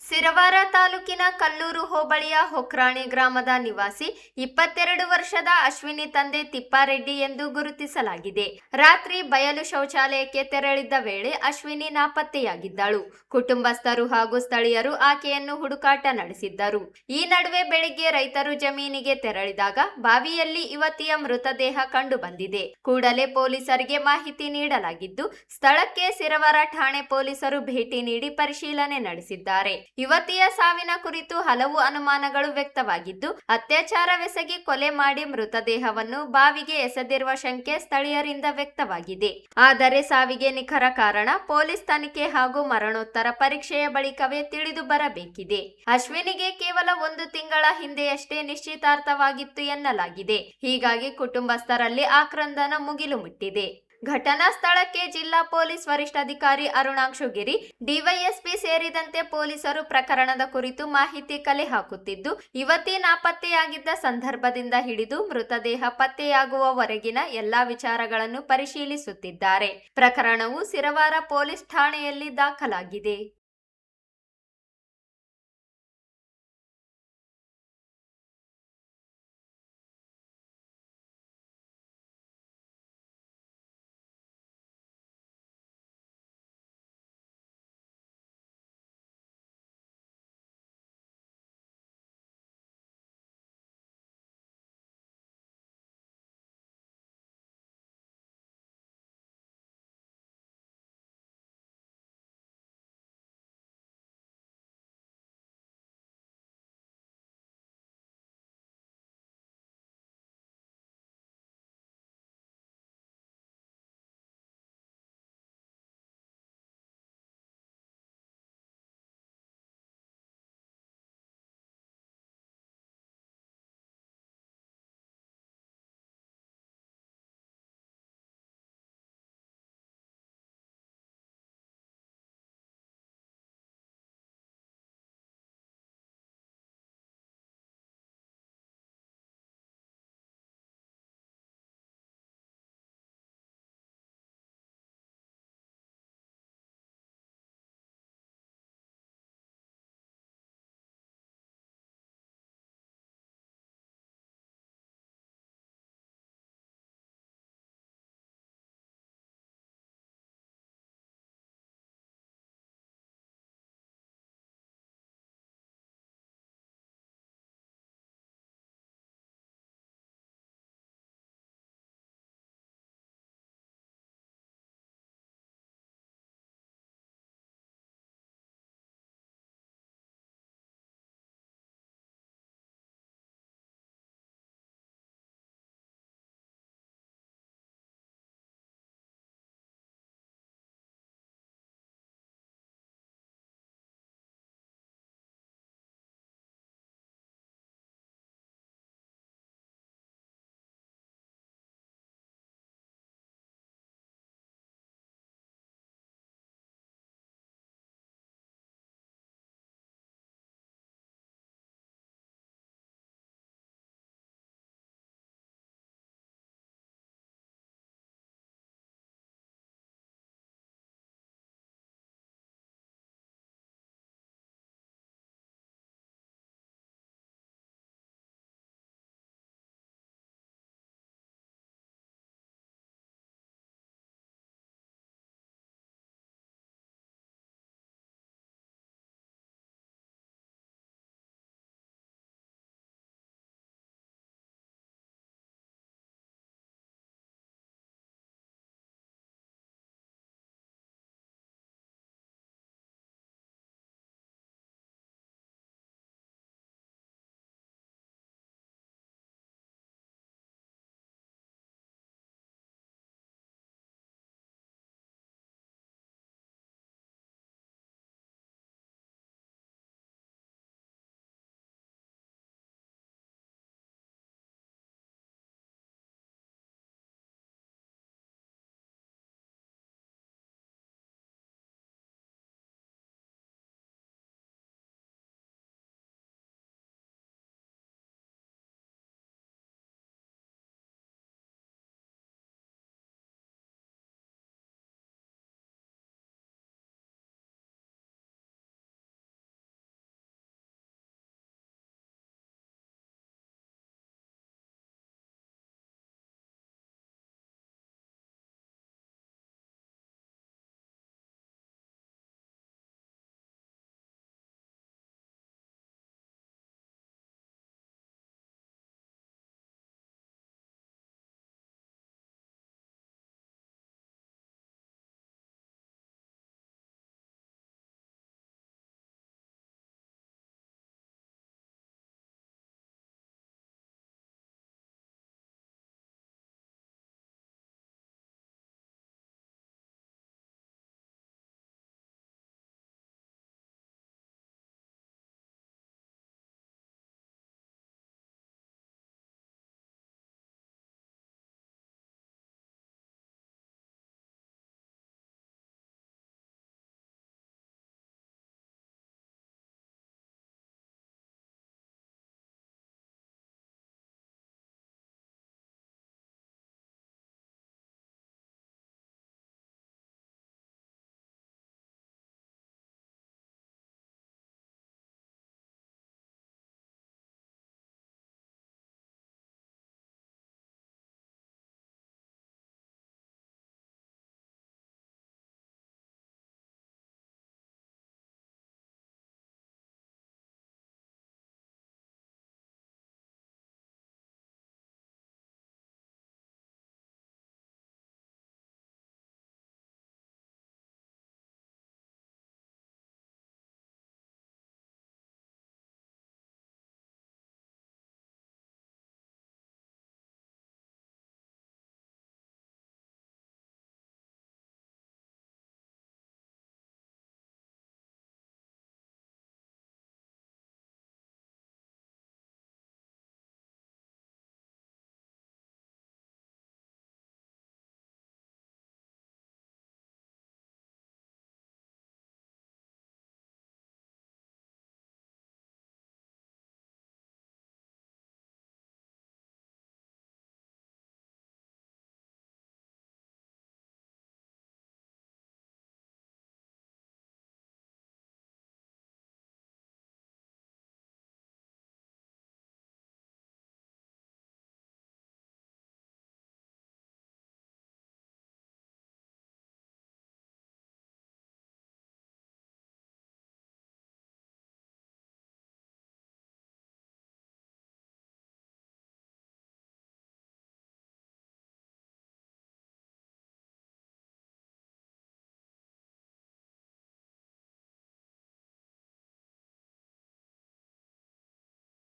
ಸಿರವಾರ ತಾಲೂಕಿನ ಕಲ್ಲೂರು ಹೋಬಳಿಯ ಹೊಕ್ರಾಣಿ ಗ್ರಾಮದ ನಿವಾಸಿ 22 ವರ್ಷದ ಅಶ್ವಿನಿ ತಂದೆ ತಿಪ್ಪಾರೆಡ್ಡಿ ಎಂದು ಗುರುತಿಸಲಾಗಿದೆ. ರಾತ್ರಿ ಬಯಲು ಶೌಚಾಲಯಕ್ಕೆ ತೆರಳಿದ್ದ ವೇಳೆ ಅಶ್ವಿನಿ ನಾಪತ್ತೆಯಾಗಿದ್ದಳು. ಕುಟುಂಬಸ್ಥರು ಹಾಗೂ ಸ್ಥಳೀಯರು ಆಕೆಯನ್ನು ಹುಡುಕಾಟ ನಡೆಸಿದ್ದರು. ಈ ನಡುವೆ ಬೆಳಿಗ್ಗೆ ರೈತರು ಜಮೀನಿಗೆ ತೆರಳಿದಾಗ ಬಾವಿಯಲ್ಲಿ ಯುವತಿಯ ಮೃತದೇಹ ಕಂಡು ಬಂದಿದೆ. ಕೂಡಲೇ ಪೊಲೀಸರಿಗೆ ಮಾಹಿತಿ ನೀಡಲಾಗಿದ್ದು ಸ್ಥಳಕ್ಕೆ ಸಿರವಾರ ಠಾಣೆ ಪೊಲೀಸರು ಭೇಟಿ ನೀಡಿ ಪರಿಶೀಲನೆ ನಡೆಸಿದ್ದಾರೆ. ಯುವತಿಯ ಸಾವಿನ ಕುರಿತು ಹಲವು ಅನುಮಾನಗಳು ವ್ಯಕ್ತವಾಗಿದ್ದು ಅತ್ಯಾಚಾರವೆಸಗಿ ಕೊಲೆ ಮಾಡಿ ಮೃತದೇಹವನ್ನು ಬಾವಿಗೆ ಎಸೆದಿರುವ ಶಂಕೆ ಸ್ಥಳೀಯರಿಂದ ವ್ಯಕ್ತವಾಗಿದೆ. ಆದರೆ ಸಾವಿಗೆ ನಿಖರ ಕಾರಣ ಪೊಲೀಸ್ ತನಿಖೆ ಹಾಗೂ ಮರಣೋತ್ತರ ಪರೀಕ್ಷೆಯ ಬಳಿಕವೇ ತಿಳಿದು ಬರಬೇಕಿದೆ. ಅಶ್ವಿನಿಗೆ ಕೇವಲ 1 ತಿಂಗಳ ಹಿಂದೆಯಷ್ಟೇ ನಿಶ್ಚಿತಾರ್ಥವಾಗಿತ್ತು ಎನ್ನಲಾಗಿದೆ. ಹೀಗಾಗಿ ಕುಟುಂಬಸ್ಥರಲ್ಲಿ ಆಕ್ರಂದನ ಮುಗಿಲು ಮುಟ್ಟಿದೆ. ಘಟನಾ ಸ್ಥಳಕ್ಕೆ ಜಿಲ್ಲಾ ಪೊಲೀಸ್ ವರಿಷ್ಠಾಧಿಕಾರಿ ಅರುಣಾಕ್ಷು ಗಿರಿ, ಡಿವೈಎಸ್ಪಿ ಸೇರಿದಂತೆ ಪೊಲೀಸರು ಪ್ರಕರಣದ ಕುರಿತು ಮಾಹಿತಿ ಕಲೆ ಹಾಕುತ್ತಿದ್ದು ಯುವತಿ ನಾಪತ್ತೆಯಾಗಿದ್ದ ಸಂದರ್ಭದಿಂದ ಹಿಡಿದು ಮೃತದೇಹ ಪತ್ತೆಯಾಗುವವರೆಗಿನ ಎಲ್ಲಾ ವಿಚಾರಗಳನ್ನು ಪರಿಶೀಲಿಸುತ್ತಿದ್ದಾರೆ. ಪ್ರಕರಣವು ಸಿರವಾರ ಪೊಲೀಸ್ ಠಾಣೆಯಲ್ಲಿ ದಾಖಲಾಗಿದೆ.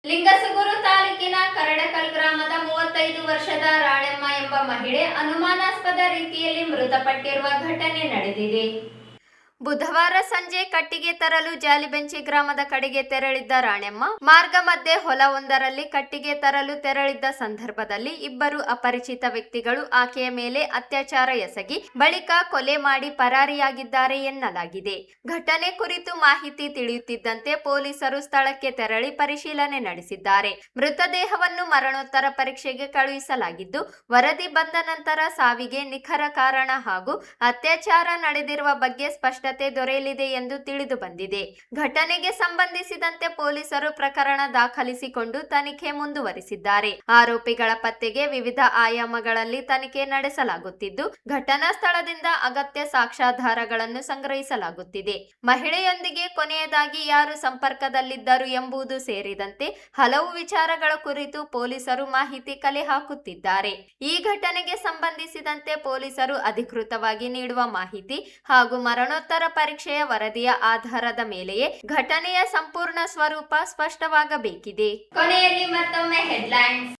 ಲಿಂಗಸುಗೂರು ತಾಲೂಕಿನ ಕರಡಕಲ್ ಗ್ರಾಮದ 35 ವರ್ಷದ ರಾಣೆಮ್ಮ ಎಂಬ ಮಹಿಳೆ ಅನುಮಾನಾಸ್ಪದ ರೀತಿಯಲ್ಲಿ ಮೃತಪಟ್ಟಿರುವ ಘಟನೆ ನಡೆದಿದೆ. ಬುಧವಾರ ಸಂಜೆ ಕಟ್ಟಿಗೆ ತರಲು ಜಾಲಿಬೆಂಚಿ ಗ್ರಾಮದ ಕಡೆಗೆ ತೆರಳಿದ್ದ ರಾಣೆಮ್ಮ ಮಾರ್ಗ ಮಧ್ಯೆ ಹೊಲವೊಂದರಲ್ಲಿ ಕಟ್ಟಿಗೆ ತರಲು ತೆರಳಿದ್ದ ಸಂದರ್ಭದಲ್ಲಿ ಇಬ್ಬರು ಅಪರಿಚಿತ ವ್ಯಕ್ತಿಗಳು ಆಕೆಯ ಮೇಲೆ ಅತ್ಯಾಚಾರ ಎಸಗಿ ಬಳಿಕ ಕೊಲೆ ಮಾಡಿ ಪರಾರಿಯಾಗಿದ್ದಾರೆ ಎನ್ನಲಾಗಿದೆ. ಘಟನೆ ಕುರಿತು ಮಾಹಿತಿ ತಿಳಿಯುತ್ತಿದ್ದಂತೆ ಪೊಲೀಸರು ಸ್ಥಳಕ್ಕೆ ತೆರಳಿ ಪರಿಶೀಲನೆ ನಡೆಸಿದ್ದಾರೆ. ಮೃತದೇಹವನ್ನು ಮರಣೋತ್ತರ ಪರೀಕ್ಷೆಗೆ ಕಳುಹಿಸಲಾಗಿದ್ದು, ವರದಿ ಬಂದ ನಂತರ ಸಾವಿಗೆ ನಿಖರ ಕಾರಣ ಹಾಗೂ ಅತ್ಯಾಚಾರ ನಡೆದಿರುವ ಬಗ್ಗೆ ಸ್ಪಷ್ಟತೆ ದೊರೆಯಲಿದೆ ಎಂದು ತಿಳಿದು ಬಂದಿದೆ. ಘಟನೆಗೆ ಸಂಬಂಧಿಸಿದಂತೆ ಪೊಲೀಸರು ಪ್ರಕರಣ ದಾಖಲಿಸಿಕೊಂಡು ತನಿಖೆ ಮುಂದುವರಿಸಿದ್ದಾರೆ. ಆರೋಪಿಗಳ ಪತ್ತೆಗೆ ವಿವಿಧ ಆಯಾಮಗಳಲ್ಲಿ ತನಿಖೆ ನಡೆಸಲಾಗುತ್ತಿದ್ದು, ಘಟನಾ ಸ್ಥಳದಿಂದ ಅಗತ್ಯ ಸಾಕ್ಷ್ಯಾಧಾರಗಳನ್ನು ಸಂಗ್ರಹಿಸಲಾಗುತ್ತಿದೆ. ಮಹಿಳೆಯೊಂದಿಗೆ ಕೊನೆಯದಾಗಿ ಯಾರು ಸಂಪರ್ಕದಲ್ಲಿದ್ದರು ಎಂಬುದು ಸೇರಿದಂತೆ ಹಲವು ವಿಚಾರಗಳ ಕುರಿತು ಪೊಲೀಸರು ಮಾಹಿತಿ ಕಲೆ ಹಾಕುತ್ತಿದ್ದಾರೆ. ಈ ಘಟನೆಗೆ ಸಂಬಂಧಿಸಿದಂತೆ ಪೊಲೀಸರು ಅಧಿಕೃತವಾಗಿ ನೀಡುವ ಮಾಹಿತಿ ಹಾಗೂ ಮರಣೋತ್ತರ ಪರೀಕ್ಷೆಯ ವರದಿಯ ಆಧಾರದ ಮೇಲೆಯೇ ಘಟನೆಯ ಸಂಪೂರ್ಣ ಸ್ವರೂಪ ಸ್ಪಷ್ಟವಾಗಬೇಕಿದೆ. ಕೊನೆಯಲ್ಲಿ ಮತ್ತೊಮ್ಮೆ ಹೆಡ್ಲೈನ್ಸ್.